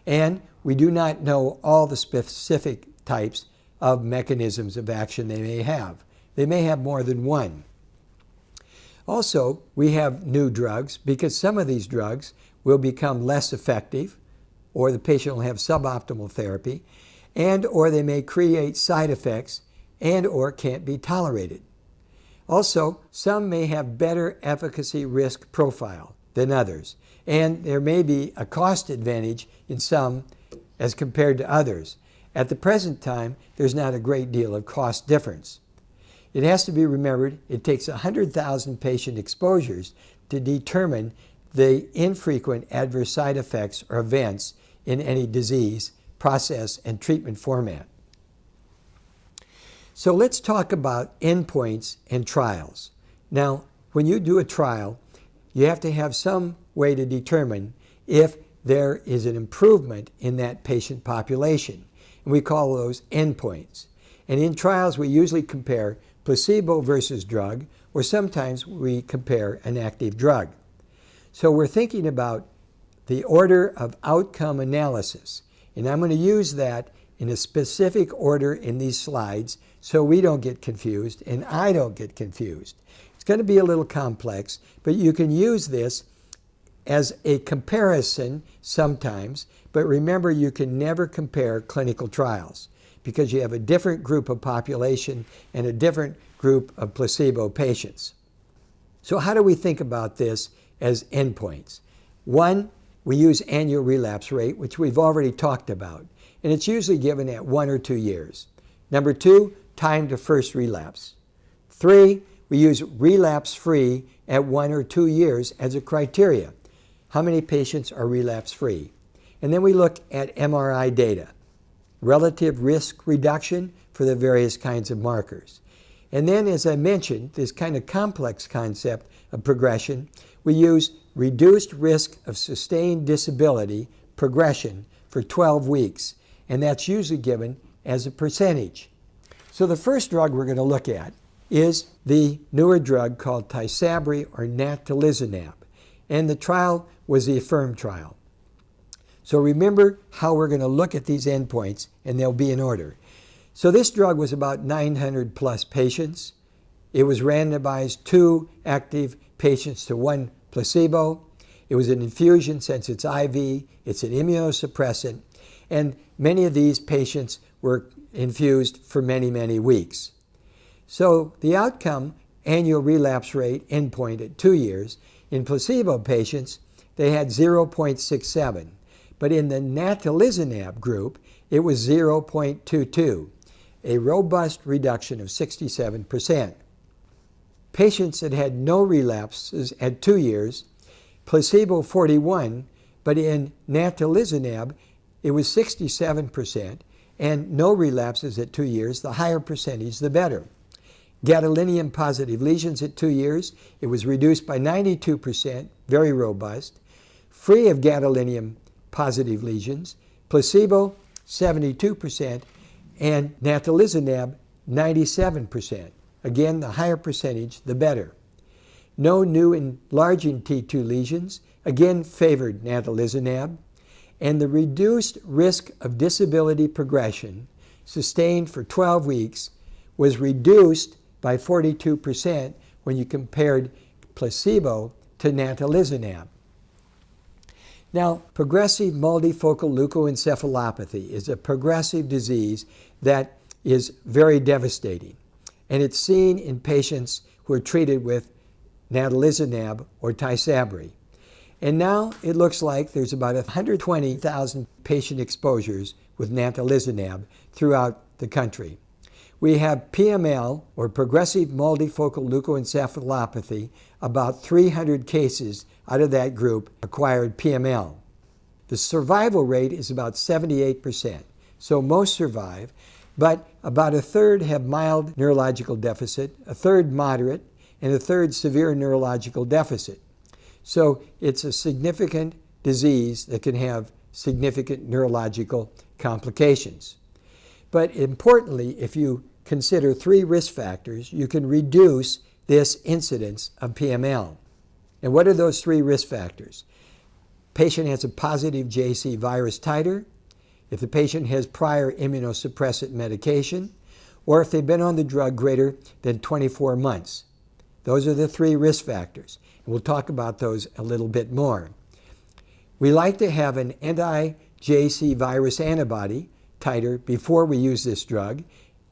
And we do not know all the specific types of mechanisms of action they may have. They may have more than one. Also, we have new drugs because some of these drugs will become less effective, or the patient will have suboptimal therapy, and or they may create side effects and or can't be tolerated. Also, some may have better efficacy risk profile than others, and there may be a cost advantage in some as compared to others. At the present time, there's not a great deal of cost difference. It has to be remembered it takes 100,000 patient exposures to determine the infrequent adverse side effects or events in any disease, process, and treatment format. So let's talk about endpoints and trials. Now, when you do a trial, you have to have some way to determine if there is an improvement in that patient population. And we call those endpoints. And in trials, we usually compare placebo versus drug, or sometimes we compare an active drug. So we're thinking about the order of outcome analysis. And I'm going to use that in a specific order in these slides so we don't get confused and I don't get confused. It's going to be a little complex, but you can use this as a comparison sometimes, but remember you can never compare clinical trials because you have a different group of population and a different group of placebo patients. So how do we think about this as endpoints? One, we use annual relapse rate, which we've already talked about, and it's usually given at 1 or 2 years. Number two, time to first relapse. Three, we use relapse-free at 1 or 2 years as a criteria. How many patients are relapse-free? And then we look at MRI data, relative risk reduction for the various kinds of markers. And then, as I mentioned, this kind of complex concept of progression, we use reduced risk of sustained disability progression for 12 weeks, and that's usually given as a percentage. So the first drug we're going to look at is the newer drug called Tysabri or Natalizumab, and the trial was the AFFIRM trial. So remember how we're going to look at these endpoints, and they'll be in order. So this drug was about 900 plus patients. It was randomized 2 active patients to 1 placebo. It was an infusion since it's IV, it's an immunosuppressant, and many of these patients were infused for many, many weeks. So the outcome, annual relapse rate endpoint at 2 years, in placebo patients, they had 0.67. But in the Natalizumab group, it was 0.22, a robust reduction of 67%. Patients that had no relapses at 2 years, placebo 41, but in Natalizumab, it was 67%, and no relapses at 2 years, the higher percentage, the better. Gadolinium positive lesions at 2 years, it was reduced by 92%, very robust. Free of gadolinium positive lesions, placebo 72%, and Natalizumab 97%. Again, the higher percentage, the better. No new enlarging T2 lesions, again favored Natalizumab, and the reduced risk of disability progression sustained for 12 weeks was reduced by 42% when you compared placebo to Natalizumab. Now, progressive multifocal leukoencephalopathy is a progressive disease that is very devastating, and it's seen in patients who are treated with Natalizumab or Tysabri. And now it looks like there's about 120,000 patient exposures with Natalizumab throughout the country. We have PML, or progressive multifocal leukoencephalopathy, about 300 cases out of that group acquired PML. The survival rate is about 78%, so most survive, but about a third have mild neurological deficit, a third moderate, and a third severe neurological deficit. So it's a significant disease that can have significant neurological complications. But importantly, if you consider 3 risk factors, you can reduce this incidence of PML. And what are those 3 risk factors? Patient has a positive JC virus titer, if the patient has prior immunosuppressant medication, or if they've been on the drug greater than 24 months. Those are the 3 risk factors, and we'll talk about those a little bit more. We like to have an anti-JC virus antibody titer before we use this drug,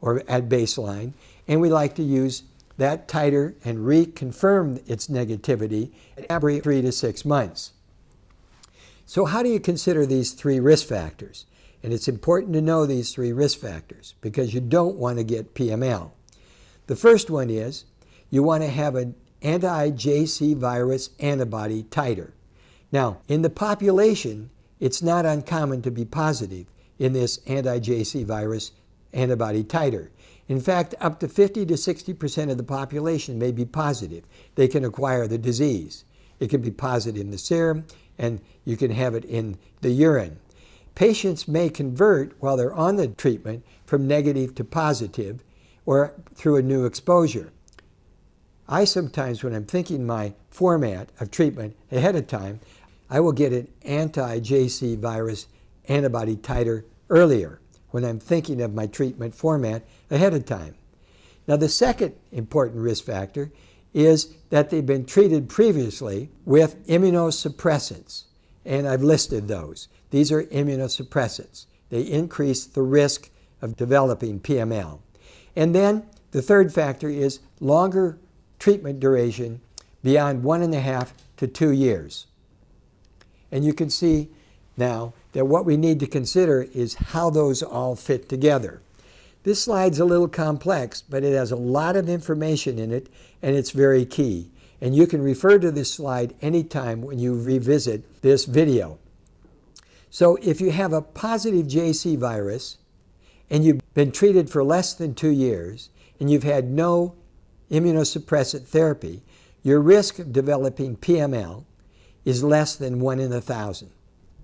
or at baseline, and we like to use that titer and reconfirm its negativity every 3 to 6 months. So how do you consider these 3 risk factors? And it's important to know these 3 risk factors because you don't want to get PML. The first one is you want to have an anti-JC virus antibody titer. Now, in the population, it's not uncommon to be positive in this anti-JC virus antibody titer. In fact, up to 50 to 60% of the population may be positive. They can acquire the disease. It can be positive in the serum, and you can have it in the urine. Patients may convert while they're on the treatment from negative to positive or through a new exposure. I sometimes, when I'm thinking my format of treatment ahead of time, I will get an anti-JC virus antibody titer earlier, when I'm thinking of my treatment format ahead of time. Now, the second important risk factor is that they've been treated previously with immunosuppressants, and I've listed those. These are immunosuppressants. They increase the risk of developing PML. And then the third factor is longer treatment duration beyond 1.5 to 2 years. And you can see now that what we need to consider is how those all fit together. This slide's a little complex, but it has a lot of information in it, and it's very key. And you can refer to this slide anytime when you revisit this video. So if you have a positive JC virus and you've been treated for less than 2 years and you've had no immunosuppressant therapy, your risk of developing PML is less than 1 in 1,000.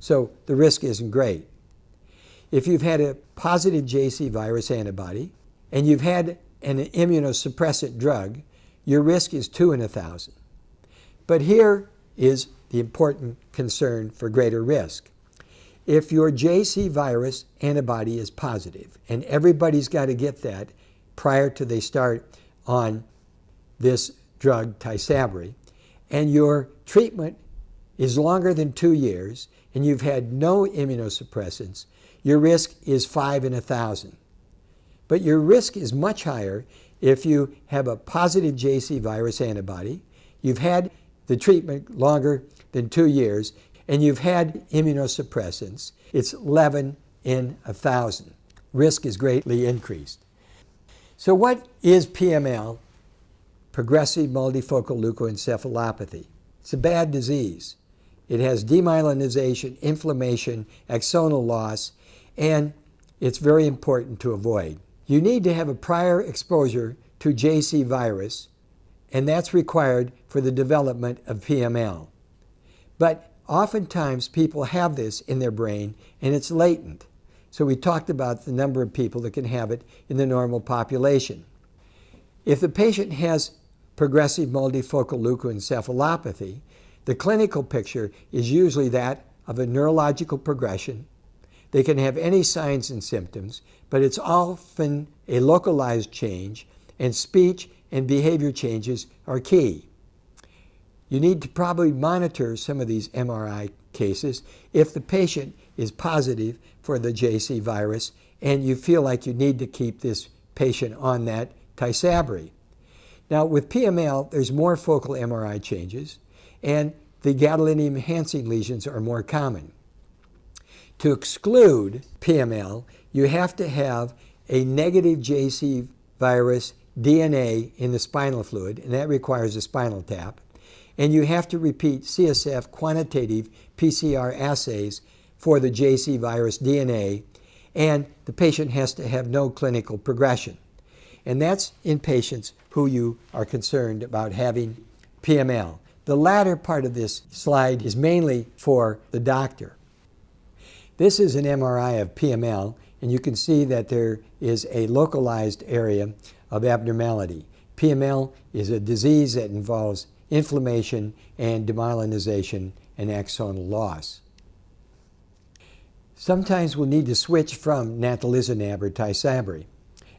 So the risk isn't great. If you've had a positive JC virus antibody and you've had an immunosuppressant drug, your risk is 2 in 1,000. But here is the important concern for greater risk. If your JC virus antibody is positive, and everybody's got to get that prior to they start on this drug, Tysabri, and your treatment is longer than 2 years, and you've had no immunosuppressants, your risk is 5 in 1,000. But your risk is much higher if you have a positive JC virus antibody, you've had the treatment longer than 2 years, and you've had immunosuppressants. It's 11 in 1,000. Risk is greatly increased. So what is PML? Progressive multifocal leukoencephalopathy. It's a bad disease. It has demyelinization, inflammation, axonal loss, and it's very important to avoid. You need to have a prior exposure to JC virus, and that's required for the development of PML. But oftentimes people have this in their brain and it's latent. So we talked about the number of people that can have it in the normal population. If the patient has progressive multifocal leukoencephalopathy, the clinical picture is usually that of a neurological progression. They can have any signs and symptoms, but it's often a localized change, and speech and behavior changes are key. You need to probably monitor some of these MRI cases if the patient is positive for the JC virus and you feel like you need to keep this patient on that Tysabri. Now, with PML, there's more focal MRI changes, and the gadolinium-enhancing lesions are more common. To exclude PML, you have to have a negative JC virus DNA in the spinal fluid, and that requires a spinal tap. And you have to repeat CSF quantitative PCR assays for the JC virus DNA, and the patient has to have no clinical progression. And that's in patients who you are concerned about having PML. The latter part of this slide is mainly for the doctor. This is an MRI of PML, and you can see that there is a localized area of abnormality. PML is a disease that involves inflammation and demyelinization and axonal loss. Sometimes we'll need to switch from Natalizumab or Tysabri,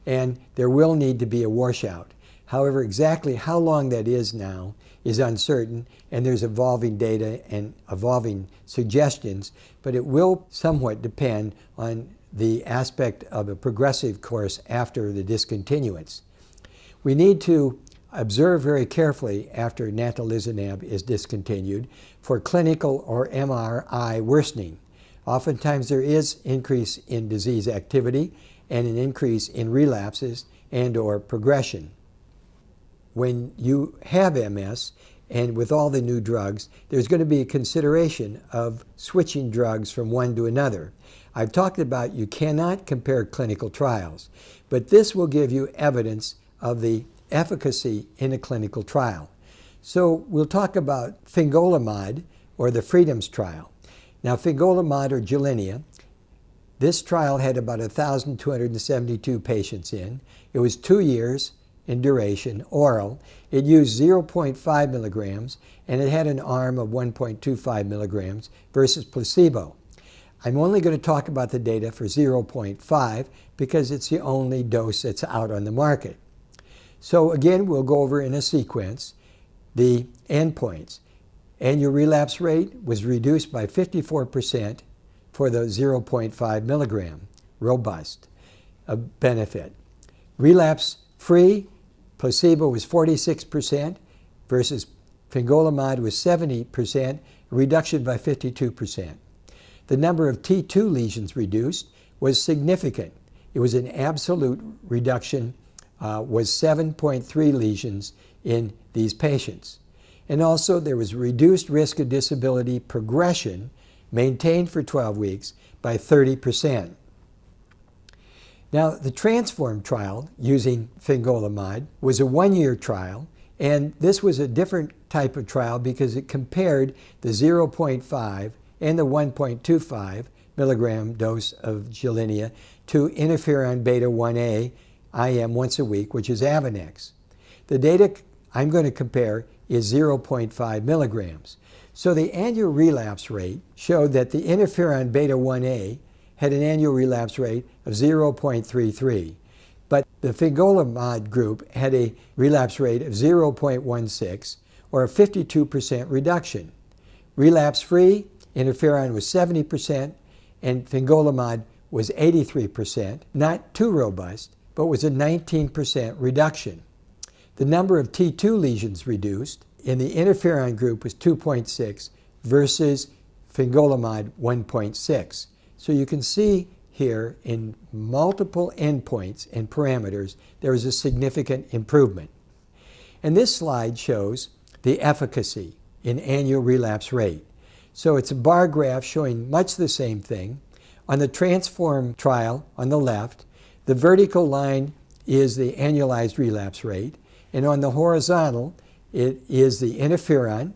and there will need to be a washout. However, exactly how long that is now is uncertain, and there's evolving data and evolving suggestions, but it will somewhat depend on the aspect of a progressive course after the discontinuance. We need to observe very carefully after Natalizumab is discontinued for clinical or MRI worsening. Oftentimes there is increase in disease activity and an increase in relapses and or progression. When you have MS, and with all the new drugs, there's going to be a consideration of switching drugs from one to another. I've talked about you cannot compare clinical trials, but this will give you evidence of the efficacy in a clinical trial. So we'll talk about Fingolimod, or the Freedoms trial. Now, Fingolimod, or Gilenya, this trial had about 1,272 patients in. It was 2 years in duration, oral. It used 0.5 milligrams, and it had an arm of 1.25 milligrams versus placebo. I'm only going to talk about the data for 0.5 because it's the only dose that's out on the market. So again, we'll go over in a sequence the endpoints. Annual relapse rate was reduced by 54% for the 0.5 milligram, robust benefit. Relapse-free, placebo was 46% versus Fingolimod was 70%, reduction by 52%. The number of T2 lesions reduced was significant. It was an absolute reduction, was 7.3 lesions in these patients. And also there was reduced risk of disability progression maintained for 12 weeks by 30%. Now, the Transform trial using Fingolimod was a one-year trial, and this was a different type of trial because it compared the 0.5 and the 1.25 milligram dose of Gilenya to interferon beta 1A IM once a week, which is Avonex. The data I'm going to compare is 0.5 milligrams. So the annual relapse rate showed that the interferon beta 1A had an annual relapse rate of 0.33, but the Fingolimod group had a relapse rate of 0.16, or a 52% reduction. Relapse-free, interferon was 70%, and Fingolimod was 83%, not too robust, but was a 19% reduction. The number of T2 lesions reduced in the interferon group was 2.6 versus Fingolimod 1.6. So you can see here in multiple endpoints and parameters, there is a significant improvement. And this slide shows the efficacy in annual relapse rate. So it's a bar graph showing much the same thing. On the Transform trial on the left, the vertical line is the annualized relapse rate, and on the horizontal, it is the interferon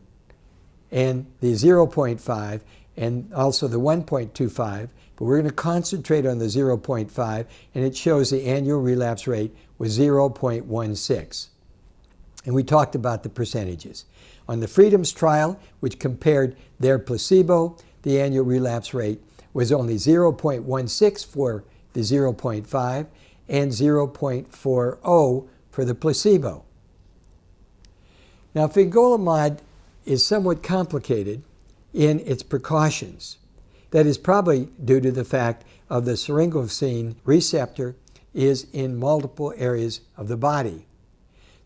and the 0.5 and also the 1.25, but we're going to concentrate on the 0.5, and it shows the annual relapse rate was 0.16. And we talked about the percentages. On the Freedoms trial, which compared their placebo, the annual relapse rate was only 0.16 for the 0.5 and 0.40 for the placebo. Now, Fingolimod is somewhat complicated in its precautions. That is probably due to the fact of the syringosine receptor is in multiple areas of the body.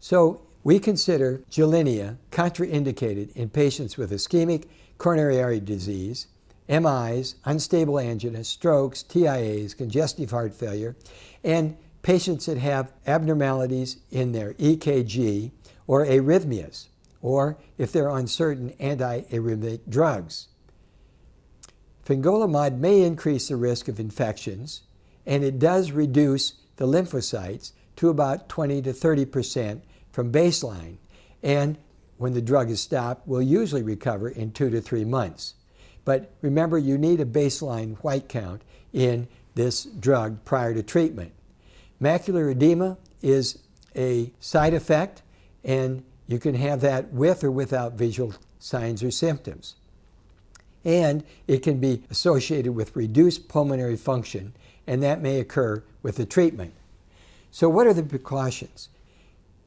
So we consider Gilenya contraindicated in patients with ischemic coronary artery disease, MIs, unstable angina, strokes, TIAs, congestive heart failure, and patients that have abnormalities in their EKG or arrhythmias, or if they're on certain anti-arrhythmic drugs. Fingolimod may increase the risk of infections, and it does reduce the lymphocytes to about 20 to 30% from baseline, and when the drug is stopped, will usually recover in 2 to 3 months. But remember, you need a baseline white count in this drug prior to treatment. Macular edema is a side effect, and you can have that with or without visual signs or symptoms. And it can be associated with reduced pulmonary function, and that may occur with the treatment. So what are the precautions?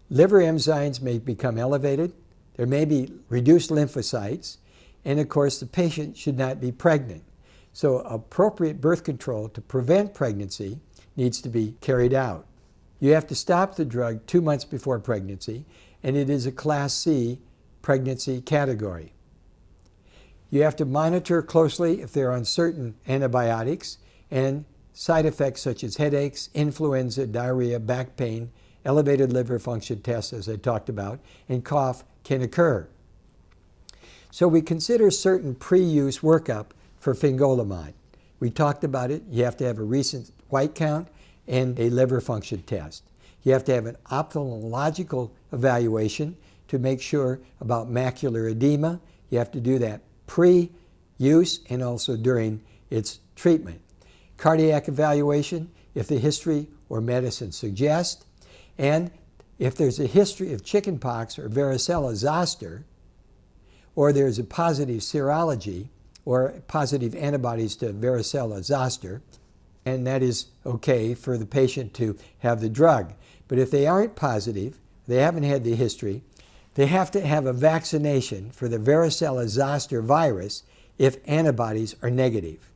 Liver enzymes may become elevated. There may be reduced lymphocytes. And of course, the patient should not be pregnant. So appropriate birth control to prevent pregnancy needs to be carried out. You have to stop the drug 2 months before pregnancy, and it is a Class C pregnancy category. You have to monitor closely if they're on certain antibiotics, and side effects such as headaches, influenza, diarrhea, back pain, elevated liver function tests, as I talked about, and cough can occur. So we consider certain pre-use workup for Fingolimod. We talked about it. You have to have a recent white count and a liver function test. You have to have an ophthalmological evaluation to make sure about macular edema. You have to do that pre-use and also during its treatment. Cardiac evaluation, if the history or medicine suggests, and if there's a history of chickenpox or varicella zoster, or there's a positive serology or positive antibodies to varicella zoster, and that is okay for the patient to have the drug. But if they aren't positive, they haven't had the history, they have to have a vaccination for the varicella zoster virus if antibodies are negative.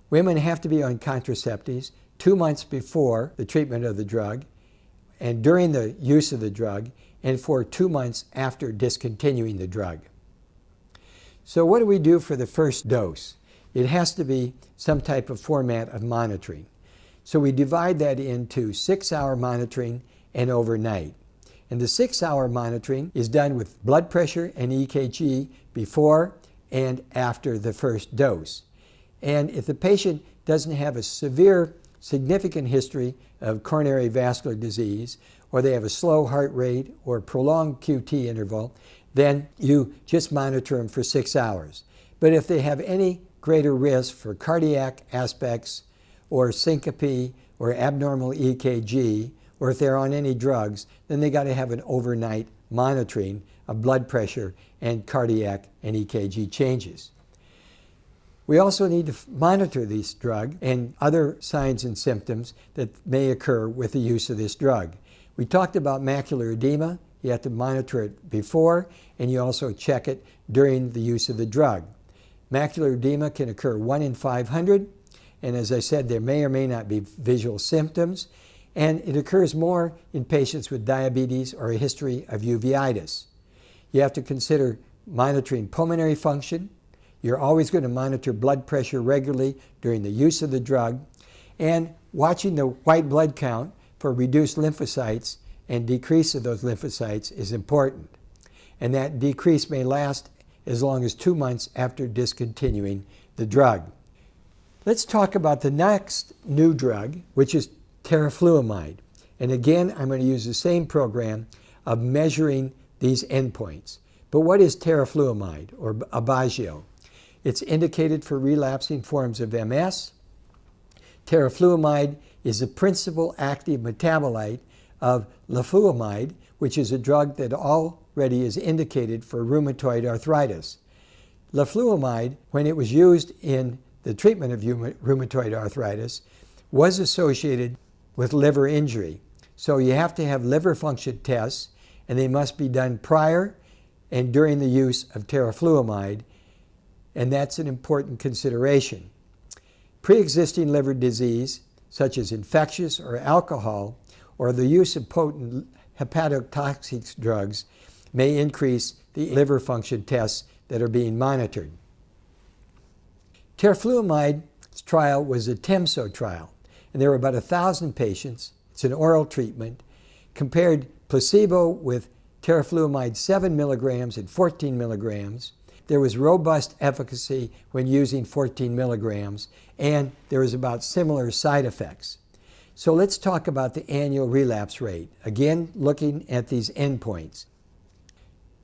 Women have to be on contraceptives 2 months before the treatment of the drug and during the use of the drug, and for 2 months after discontinuing the drug. So what do we do for the first dose? It has to be some type of format of monitoring. So we divide that into 6-hour monitoring and overnight. And the 6-hour monitoring is done with blood pressure and EKG before and after the first dose. And if the patient doesn't have a severe, significant history of coronary vascular disease, or they have a slow heart rate or prolonged QT interval, then you just monitor them for 6 hours. But if they have any greater risk for cardiac aspects or syncope or abnormal EKG, or if they're on any drugs, then they got to have an overnight monitoring of blood pressure and cardiac and EKG changes. We also need to monitor this drug and other signs and symptoms that may occur with the use of this drug. We talked about macular edema. You have to monitor it before, and you also check it during the use of the drug. Macular edema can occur 1 in 500, and as I said, there may or may not be visual symptoms, and it occurs more in patients with diabetes or a history of uveitis. You have to consider monitoring pulmonary function. You're always going to monitor blood pressure regularly during the use of the drug, and watching the white blood count for reduced lymphocytes and decrease of those lymphocytes is important. And that decrease may last as long as 2 months after discontinuing the drug. Let's talk about the next new drug, which is teriflunomide. And again, I'm going to use the same program of measuring these endpoints. But what is teriflunomide, or Aubagio? It's indicated for relapsing forms of MS. Teriflunomide is the principal active metabolite of leflunomide, which is a drug that already is indicated for rheumatoid arthritis. Leflunomide, when it was used in the treatment of rheumatoid arthritis, was associated with liver injury. So you have to have liver function tests, and they must be done prior and during the use of teriflunomide, and that's an important consideration. Pre-existing liver disease, such as infectious or alcohol, or the use of potent hepatotoxic drugs, may increase the liver function tests that are being monitored. Teriflunomide's trial was a TEMSO trial, and there were about 1,000 patients. It's an oral treatment. Compared placebo with teriflunomide 7 milligrams and 14 milligrams. There was robust efficacy when using 14 milligrams, and there was about similar side effects. So let's talk about the annual relapse rate, again looking at these endpoints.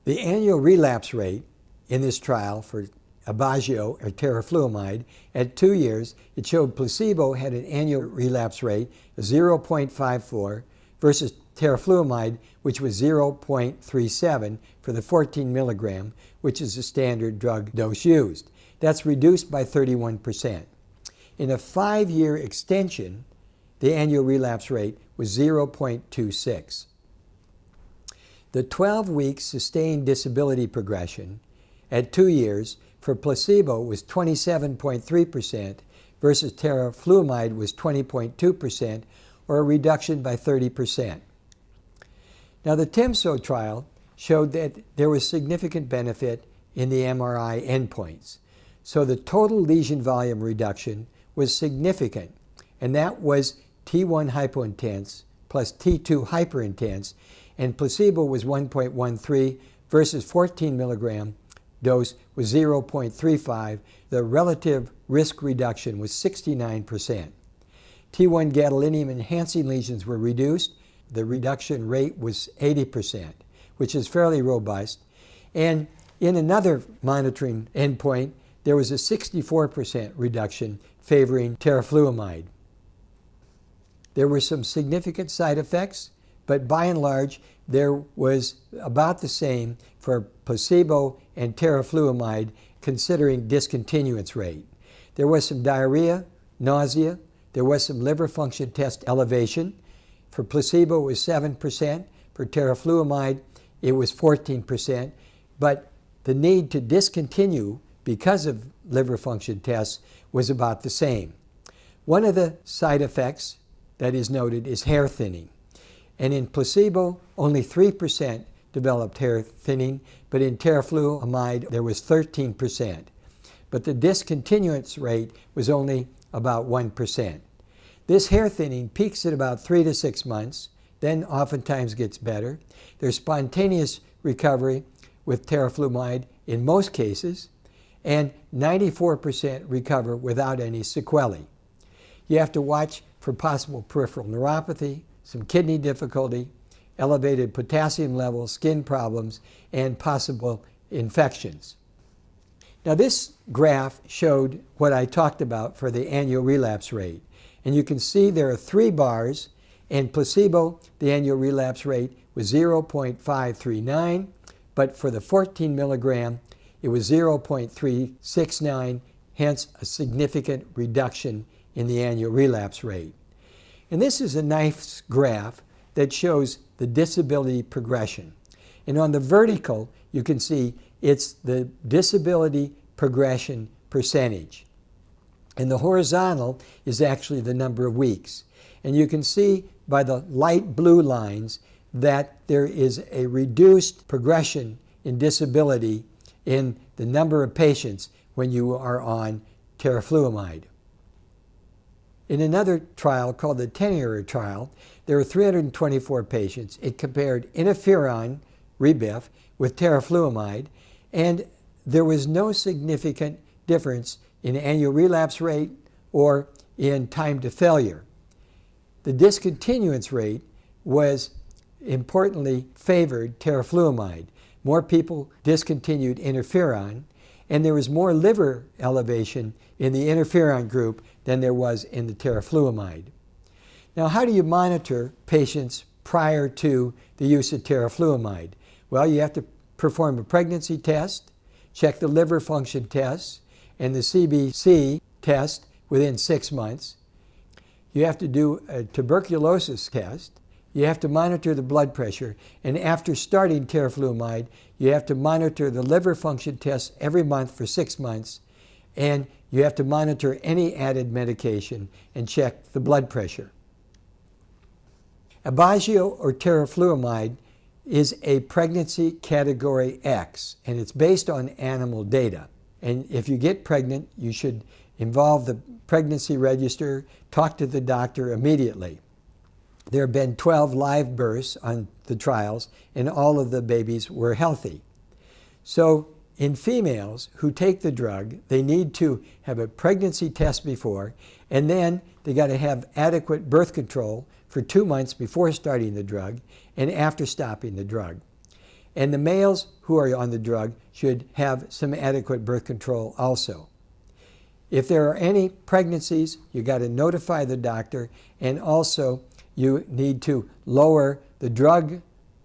The annual relapse rate in this trial for Aubagio or teriflunomide at 2 years, it showed placebo had an annual relapse rate of 0.54 versus teriflunomide, which was 0.37 for the 14 milligram, which is the standard drug dose used. That's reduced by 31%. In a 5-year extension, the annual relapse rate was 0.26. The 12-week sustained disability progression at 2 years for placebo was 27.3% versus teriflunomide was 20.2%, or a reduction by 30%. Now the TEMSO trial showed that there was significant benefit in the MRI endpoints. So the total lesion volume reduction was significant, and that was T1 hypointense plus T2 hyperintense, and placebo was 1.13 versus 14 milligram dose was 0.35. The relative risk reduction was 69%. T1 gadolinium enhancing lesions were reduced. The reduction rate was 80%, which is fairly robust. And in another monitoring endpoint, there was a 64% reduction favoring teriflunomide. There were some significant side effects, but by and large, there was about the same for placebo and teriflunomide considering discontinuance rate. There was some diarrhea, nausea, there was some liver function test elevation. For placebo, it was 7%. For teriflunomide, it was 14%. But the need to discontinue because of liver function tests was about the same. One of the side effects that is noted is hair thinning. And in placebo, only 3% developed hair thinning, but in teriflunomide, there was 13%. But the discontinuance rate was only about 1%. This hair thinning peaks at about 3 to 6 months, then oftentimes gets better. There's spontaneous recovery with teriflunomide in most cases, and 94% recover without any sequelae. You have to watch for possible peripheral neuropathy, some kidney difficulty, elevated potassium levels, skin problems, and possible infections. Now this graph showed what I talked about for the annual relapse rate. And you can see there are 3 bars. In placebo, the annual relapse rate was 0.539, but for the 14 milligram, it was 0.369, hence a significant reduction in the annual relapse rate. And this is a nice graph that shows the disability progression. And on the vertical, you can see it's the disability progression percentage. And the horizontal is actually the number of weeks. And you can see by the light blue lines that there is a reduced progression in disability in the number of patients when you are on teriflunomide. In another trial called the 10-year trial, there were 324 patients. It compared interferon, rebif, with teriflunomide, and there was no significant difference in annual relapse rate or in time to failure. The discontinuance rate was importantly favored teriflunomide. More people discontinued interferon, and there was more liver elevation in the interferon group than there was in the teriflunomide. Now, how do you monitor patients prior to the use of teriflunomide? Well, you have to perform a pregnancy test, check the liver function tests, and the CBC test within 6 months. You have to do a tuberculosis test. You have to monitor the blood pressure. And after starting teriflunomide, you have to monitor the liver function tests every month for 6 months. And you have to monitor any added medication and check the blood pressure. Aubagio or teriflunomide is a pregnancy category X, and it's based on animal data. And if you get pregnant, you should involve the pregnancy register, talk to the doctor immediately. There have been 12 live births on the trials, and all of the babies were healthy. So in females who take the drug, they need to have a pregnancy test before, and then they got to have adequate birth control for 2 months before starting the drug and after stopping the drug. And the males who are on the drug should have some adequate birth control also. If there are any pregnancies, you got to notify the doctor, and also you need to lower the drug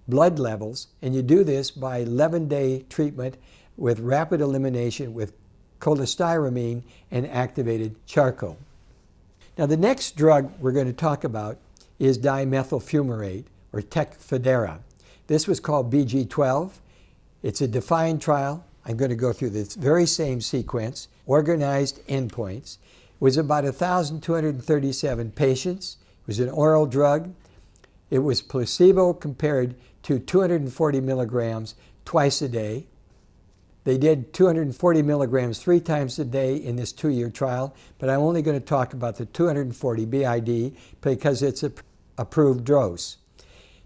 blood levels, and you do this by 11-day treatment with rapid elimination with cholestyramine and activated charcoal. Now the next drug we're going to talk about is dimethyl fumarate, or Tecfidera. This was called BG12. It's a defined trial. I'm going to go through this very same sequence, organized endpoints. It was about 1,237 patients. It was an oral drug. It was placebo compared to 240 milligrams twice a day. They did 240 milligrams 3 times a day in this 2-year trial, but I'm only going to talk about the 240 BID because it's an approved dose.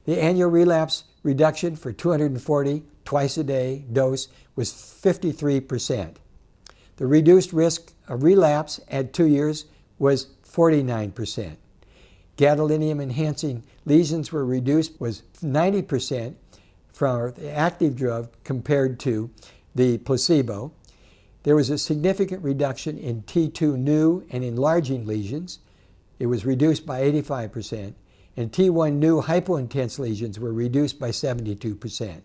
The annual relapse reduction for 240 twice a day dose was 53%. The reduced risk of relapse at 2 years was 49%. Gadolinium enhancing lesions were reduced was 90% from the active drug compared to the placebo. There was a significant reduction in T2 new and enlarging lesions. It was reduced by 85%. And T1 new hypointense lesions were reduced by 72%.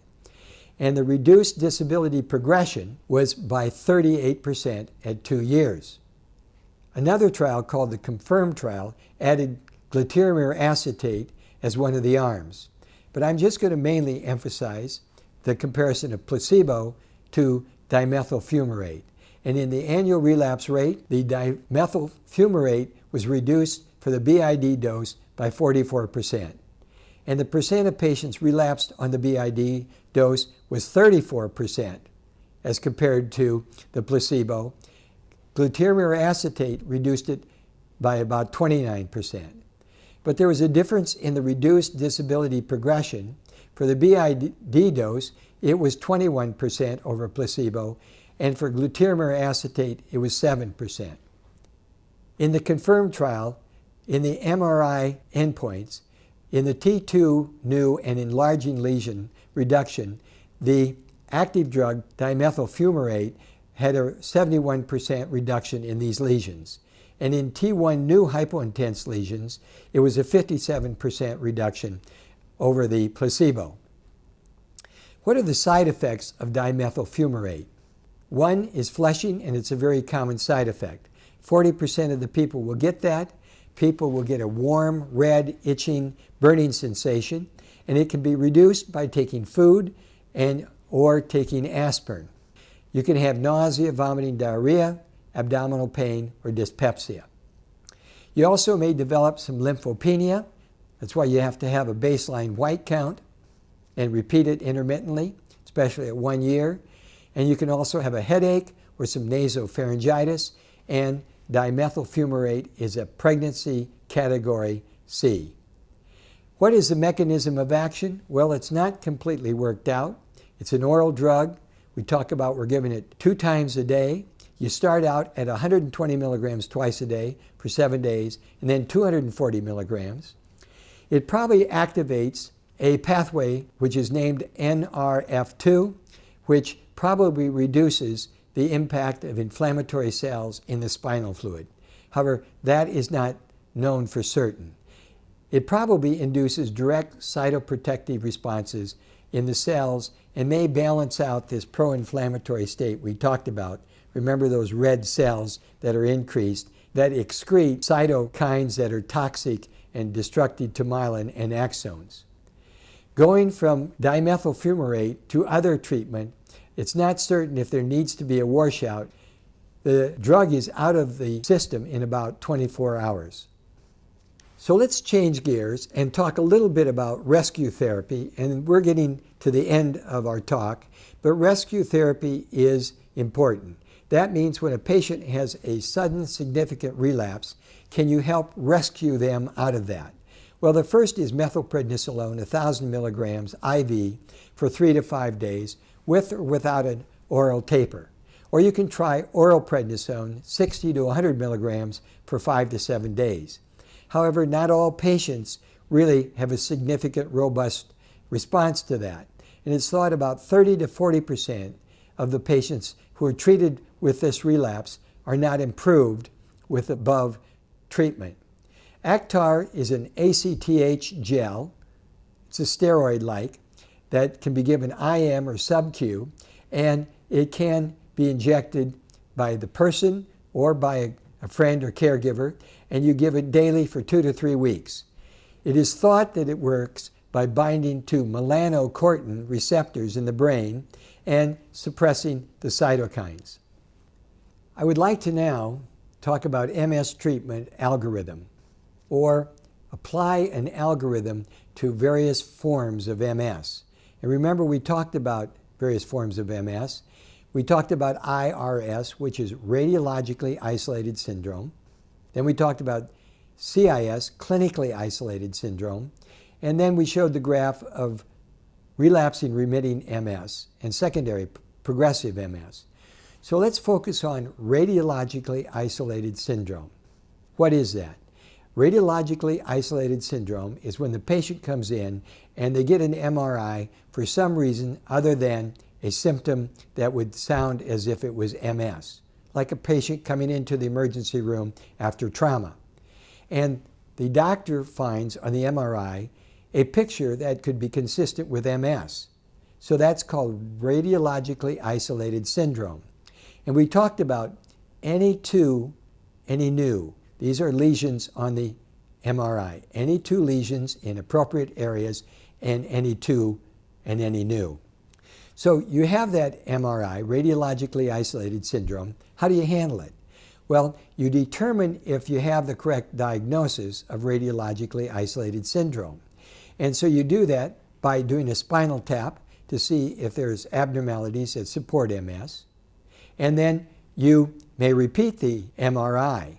And the reduced disability progression was by 38% at 2 years. Another trial called the CONFIRM trial added glatiramer acetate as one of the arms. But I'm just going to mainly emphasize the comparison of placebo to dimethyl fumarate. And in the annual relapse rate, the dimethyl fumarate was reduced for the BID dose by 44%. And the percent of patients relapsed on the BID dose was 34% as compared to the placebo. Glatiramer acetate reduced it by about 29%. But there was a difference in the reduced disability progression. For the BID dose, it was 21% over placebo, and for glatiramer acetate, it was 7%. In the CONFIRM trial, in the MRI endpoints, in the T2 new and enlarging lesion reduction, the active drug dimethyl fumarate had a 71% reduction in these lesions. And in T1 new hypointense lesions, it was a 57% reduction over the placebo. What are the side effects of dimethyl fumarate? One is flushing, and it's a very common side effect. 40% of the people will get that. People will get a warm, red, itching, burning sensation, and it can be reduced by taking food or taking aspirin. You can have nausea, vomiting, diarrhea, abdominal pain, or dyspepsia. You also may develop some lymphopenia. That's why you have to have a baseline white count and repeat it intermittently, especially at 1 year. And you can also have a headache or some nasopharyngitis, and dimethyl fumarate is a pregnancy category C. What is the mechanism of action? Well, it's not completely worked out. It's an oral drug. We talk about we're giving it 2 times a day. You start out at 120 milligrams twice a day for 7 days, and then 240 milligrams. It probably activates a pathway which is named NRF2, which probably reduces the impact of inflammatory cells in the spinal fluid. However, that is not known for certain. It probably induces direct cytoprotective responses in the cells and may balance out this pro-inflammatory state we talked about. Remember those red cells that are increased that excrete cytokines that are toxic and destructive to myelin and axons. Going from dimethyl fumarate to other treatment, it's not certain if there needs to be a washout. The drug is out of the system in about 24 hours. So let's change gears and talk a little bit about rescue therapy. And we're getting to the end of our talk, but rescue therapy is important. That means when a patient has a sudden significant relapse, can you help rescue them out of that? Well, the first is methylprednisolone, 1,000 milligrams IV for 3 to 5 days with or without an oral taper. Or you can try oral prednisone, 60 to 100 milligrams for 5 to 7 days. However, not all patients really have a significant, robust response to that. And it's thought about 30 to 40% of the patients who are treated with this relapse are not improved with above treatment. Actar is an ACTH gel. It's a steroid-like that can be given IM or sub-Q, and it can be injected by the person or by a friend or caregiver, and you give it daily for 2 to 3 weeks. It is thought that it works by binding to melanocortin receptors in the brain and suppressing the cytokines. I would like to now talk about MS treatment algorithm, or apply an algorithm to various forms of MS. And remember, we talked about various forms of MS. We talked about IRS, which is radiologically isolated syndrome. Then we talked about CIS, clinically isolated syndrome. And then we showed the graph of relapsing remitting MS and secondary progressive MS. So let's focus on radiologically isolated syndrome. What is that? Radiologically isolated syndrome is when the patient comes in and they get an MRI for some reason other than a symptom that would sound as if it was MS, like a patient coming into the emergency room after trauma. And the doctor finds on the MRI a picture that could be consistent with MS. So that's called radiologically isolated syndrome. And we talked about any two, any new. These are lesions on the MRI. Any two lesions in appropriate areas, and any two and any new. So you have that MRI, radiologically isolated syndrome. How do you handle it? Well, you determine if you have the correct diagnosis of radiologically isolated syndrome. And so you do that by doing a spinal tap to see if there's abnormalities that support MS. And then you may repeat the MRI.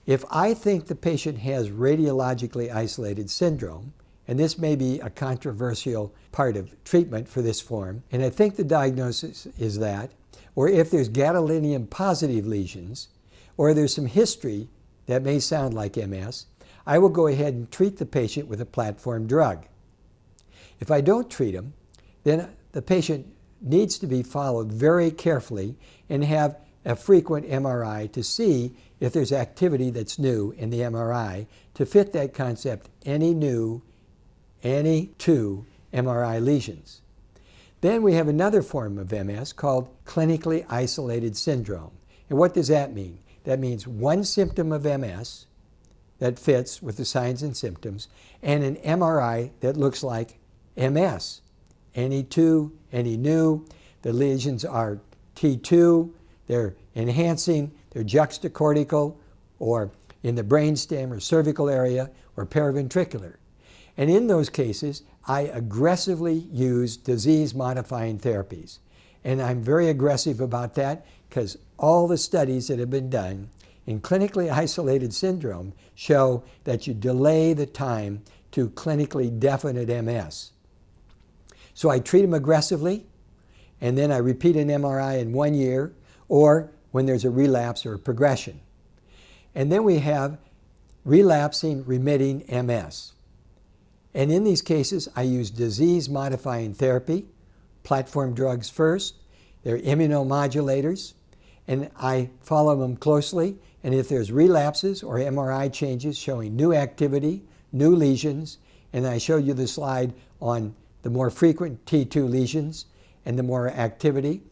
If I think the patient has radiologically isolated syndrome, and this may be a controversial part of treatment for this form, and I think the diagnosis is that, or if there's gadolinium positive lesions, or there's some history that may sound like MS, I will go ahead and treat the patient with a platform drug. If I don't treat him, then the patient needs to be followed very carefully and have a frequent MRI to see if there's activity that's new in the MRI to fit that concept, any new, any two MRI lesions. Then we have another form of MS called clinically isolated syndrome. And what does that mean? That means one symptom of MS that fits with the signs and symptoms, and an MRI that looks like MS. Any two, any new. The lesions are T2, they're enhancing, they're juxtacortical, or in the brainstem or cervical area, or paraventricular. And in those cases, I aggressively use disease-modifying therapies. And I'm very aggressive about that because all the studies that have been done in clinically isolated syndrome show that you delay the time to clinically definite MS. So I treat them aggressively, and then I repeat an MRI in 1 year, or when there's a relapse or a progression. And then we have relapsing remitting MS. And in these cases, I use disease-modifying therapy, platform drugs first. They're immunomodulators, and I follow them closely. And if there's relapses or MRI changes showing new activity, new lesions, and I showed you the slide on the more frequent T2 lesions and the more activity,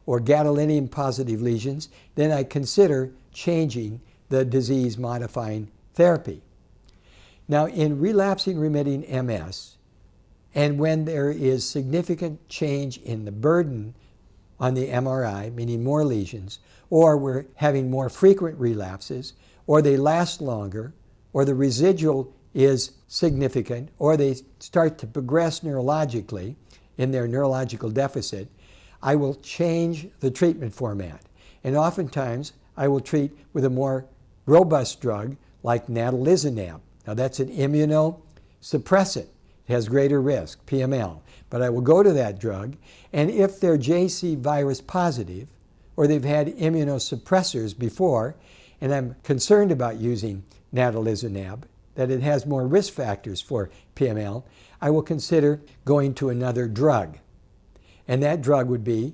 or gadolinium positive lesions, then I consider changing the disease-modifying therapy. Now, in relapsing remitting MS, and when there is significant change in the burden on the MRI, meaning more lesions, or we're having more frequent relapses, or they last longer, or the residual is significant, or they start to progress neurologically in their neurological deficit, I will change the treatment format. And oftentimes, I will treat with a more robust drug like Natalizumab. Now, that's an immunosuppressant. It has greater risk, PML. But I will go to that drug, and if they're JC virus positive, or they've had immunosuppressors before, and I'm concerned about using Natalizumab, that it has more risk factors for PML, I will consider going to another drug. And that drug would be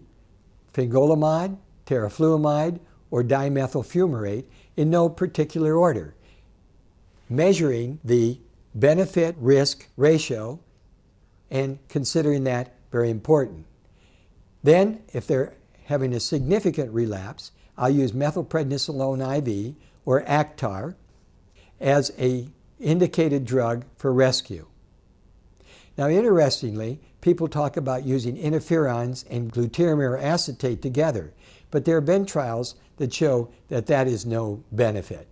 Fingolimod, teriflunomide, or dimethylfumarate in no particular order, measuring the benefit-risk ratio and considering that very important. Then, if they're having a significant relapse, I'll use methylprednisolone IV or Actar as an indicated drug for rescue. Now, interestingly, people talk about using interferons and glatiramer acetate together, but there have been trials that show that that is no benefit.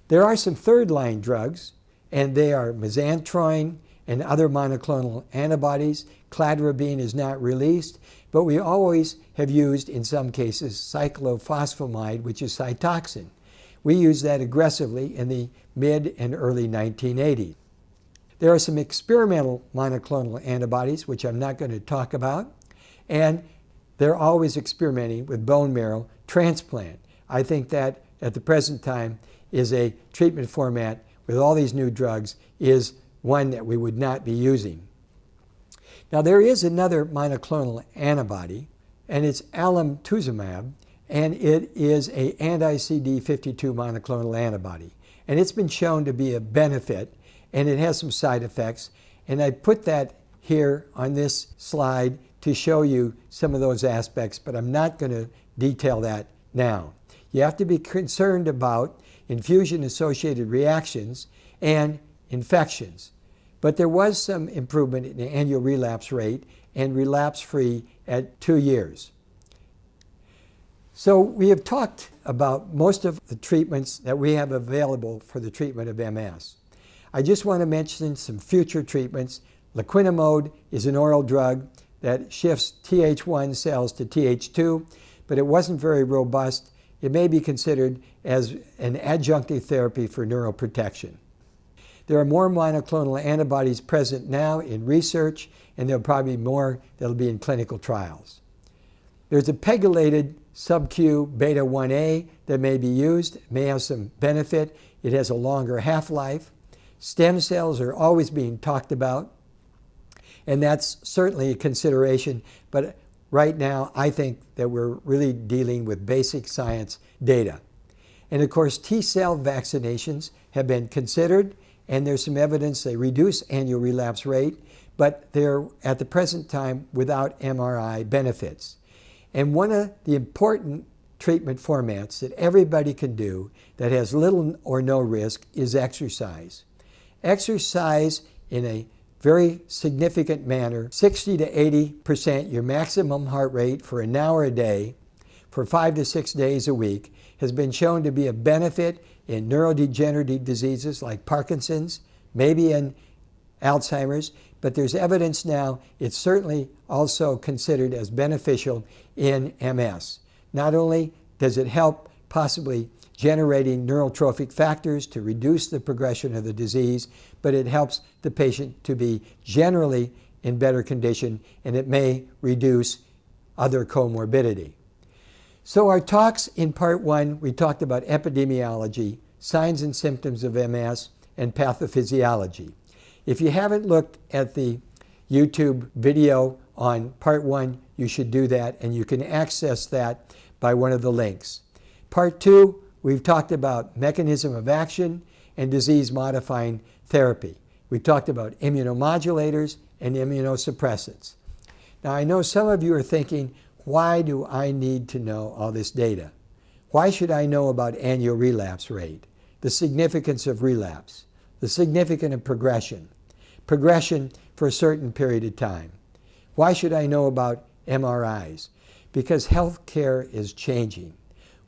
There are some third-line drugs, and they are mesantroin and other monoclonal antibodies. Cladribine is not released, but we always have used, in some cases, cyclophosphamide, which is Cytoxan. We used that aggressively in the mid and early 1980s. There are some experimental monoclonal antibodies, which I'm not going to talk about, and they're always experimenting with bone marrow transplant. I think that, at the present time, is a treatment format with all these new drugs is one that we would not be using. Now, there is another monoclonal antibody, and it's alemtuzumab, and it is an anti-CD52 monoclonal antibody. And it's been shown to be a benefit, and it has some side effects. And I put that here on this slide to show you some of those aspects, but I'm not going to detail that now. You have to be concerned about infusion-associated reactions and infections. But there was some improvement in the annual relapse rate and relapse-free at 2 years. So we have talked about most of the treatments that we have available for the treatment of MS. I just want to mention some future treatments. Leukoencephalopathy is an oral drug that shifts Th1 cells to Th2, but it wasn't very robust. It may be considered as an adjunctive therapy for neuroprotection. There are more monoclonal antibodies present now in research, and there'll probably be more that'll be in clinical trials. There's a pegylated sub-Q beta 1A that may be used. It may have some benefit. It has a longer half-life. Stem cells are always being talked about, and that's certainly a consideration, but right now I think that we're really dealing with basic science data. And of course, T-cell vaccinations have been considered, and there's some evidence they reduce annual relapse rate, but they're at the present time without MRI benefits. And one of the important treatment formats that everybody can do that has little or no risk is exercise. Exercise in a very significant manner, 60 to 80% your maximum heart rate for an hour a day for 5 to 6 days a week has been shown to be a benefit in neurodegenerative diseases like Parkinson's, maybe in Alzheimer's, but there's evidence now it's certainly also considered as beneficial in MS. Not only does it help possibly generating neurotrophic factors to reduce the progression of the disease, but it helps the patient to be generally in better condition, and it may reduce other comorbidity. So our talks in part 1, we talked about epidemiology, signs and symptoms of MS, and pathophysiology. If you haven't looked at the YouTube video on part 1, you should do that, and you can access that by one of the links. Part 2, we've talked about mechanism of action and disease-modifying therapy. We talked about immunomodulators and immunosuppressants. Now, I know some of you are thinking, why do I need to know all this data? Why should I know about annual relapse rate, the significance of relapse, the significance of progression for a certain period of time? Why should I know about MRIs? Because healthcare is changing.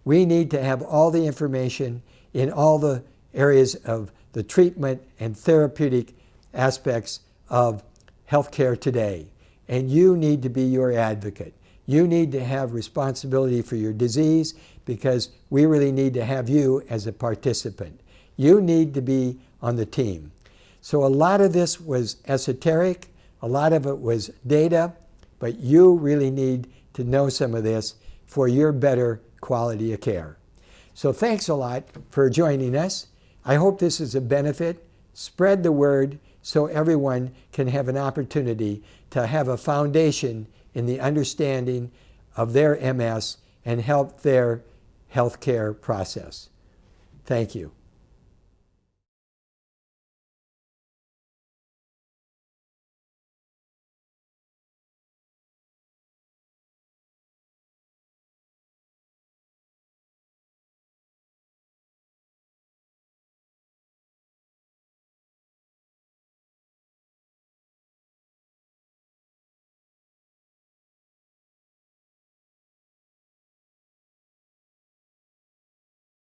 We need to have all the information in all the areas of the treatment and therapeutic aspects of healthcare today. And you need to be your advocate. You need to have responsibility for your disease because we really need to have you as a participant. You need to be on the team. So a lot of this was esoteric, a lot of it was data, but you really need to know some of this for your better quality of care. So thanks a lot for joining us. I hope this is a benefit. Spread the word so everyone can have an opportunity to have a foundation in the understanding of their MS and help their healthcare process. Thank you.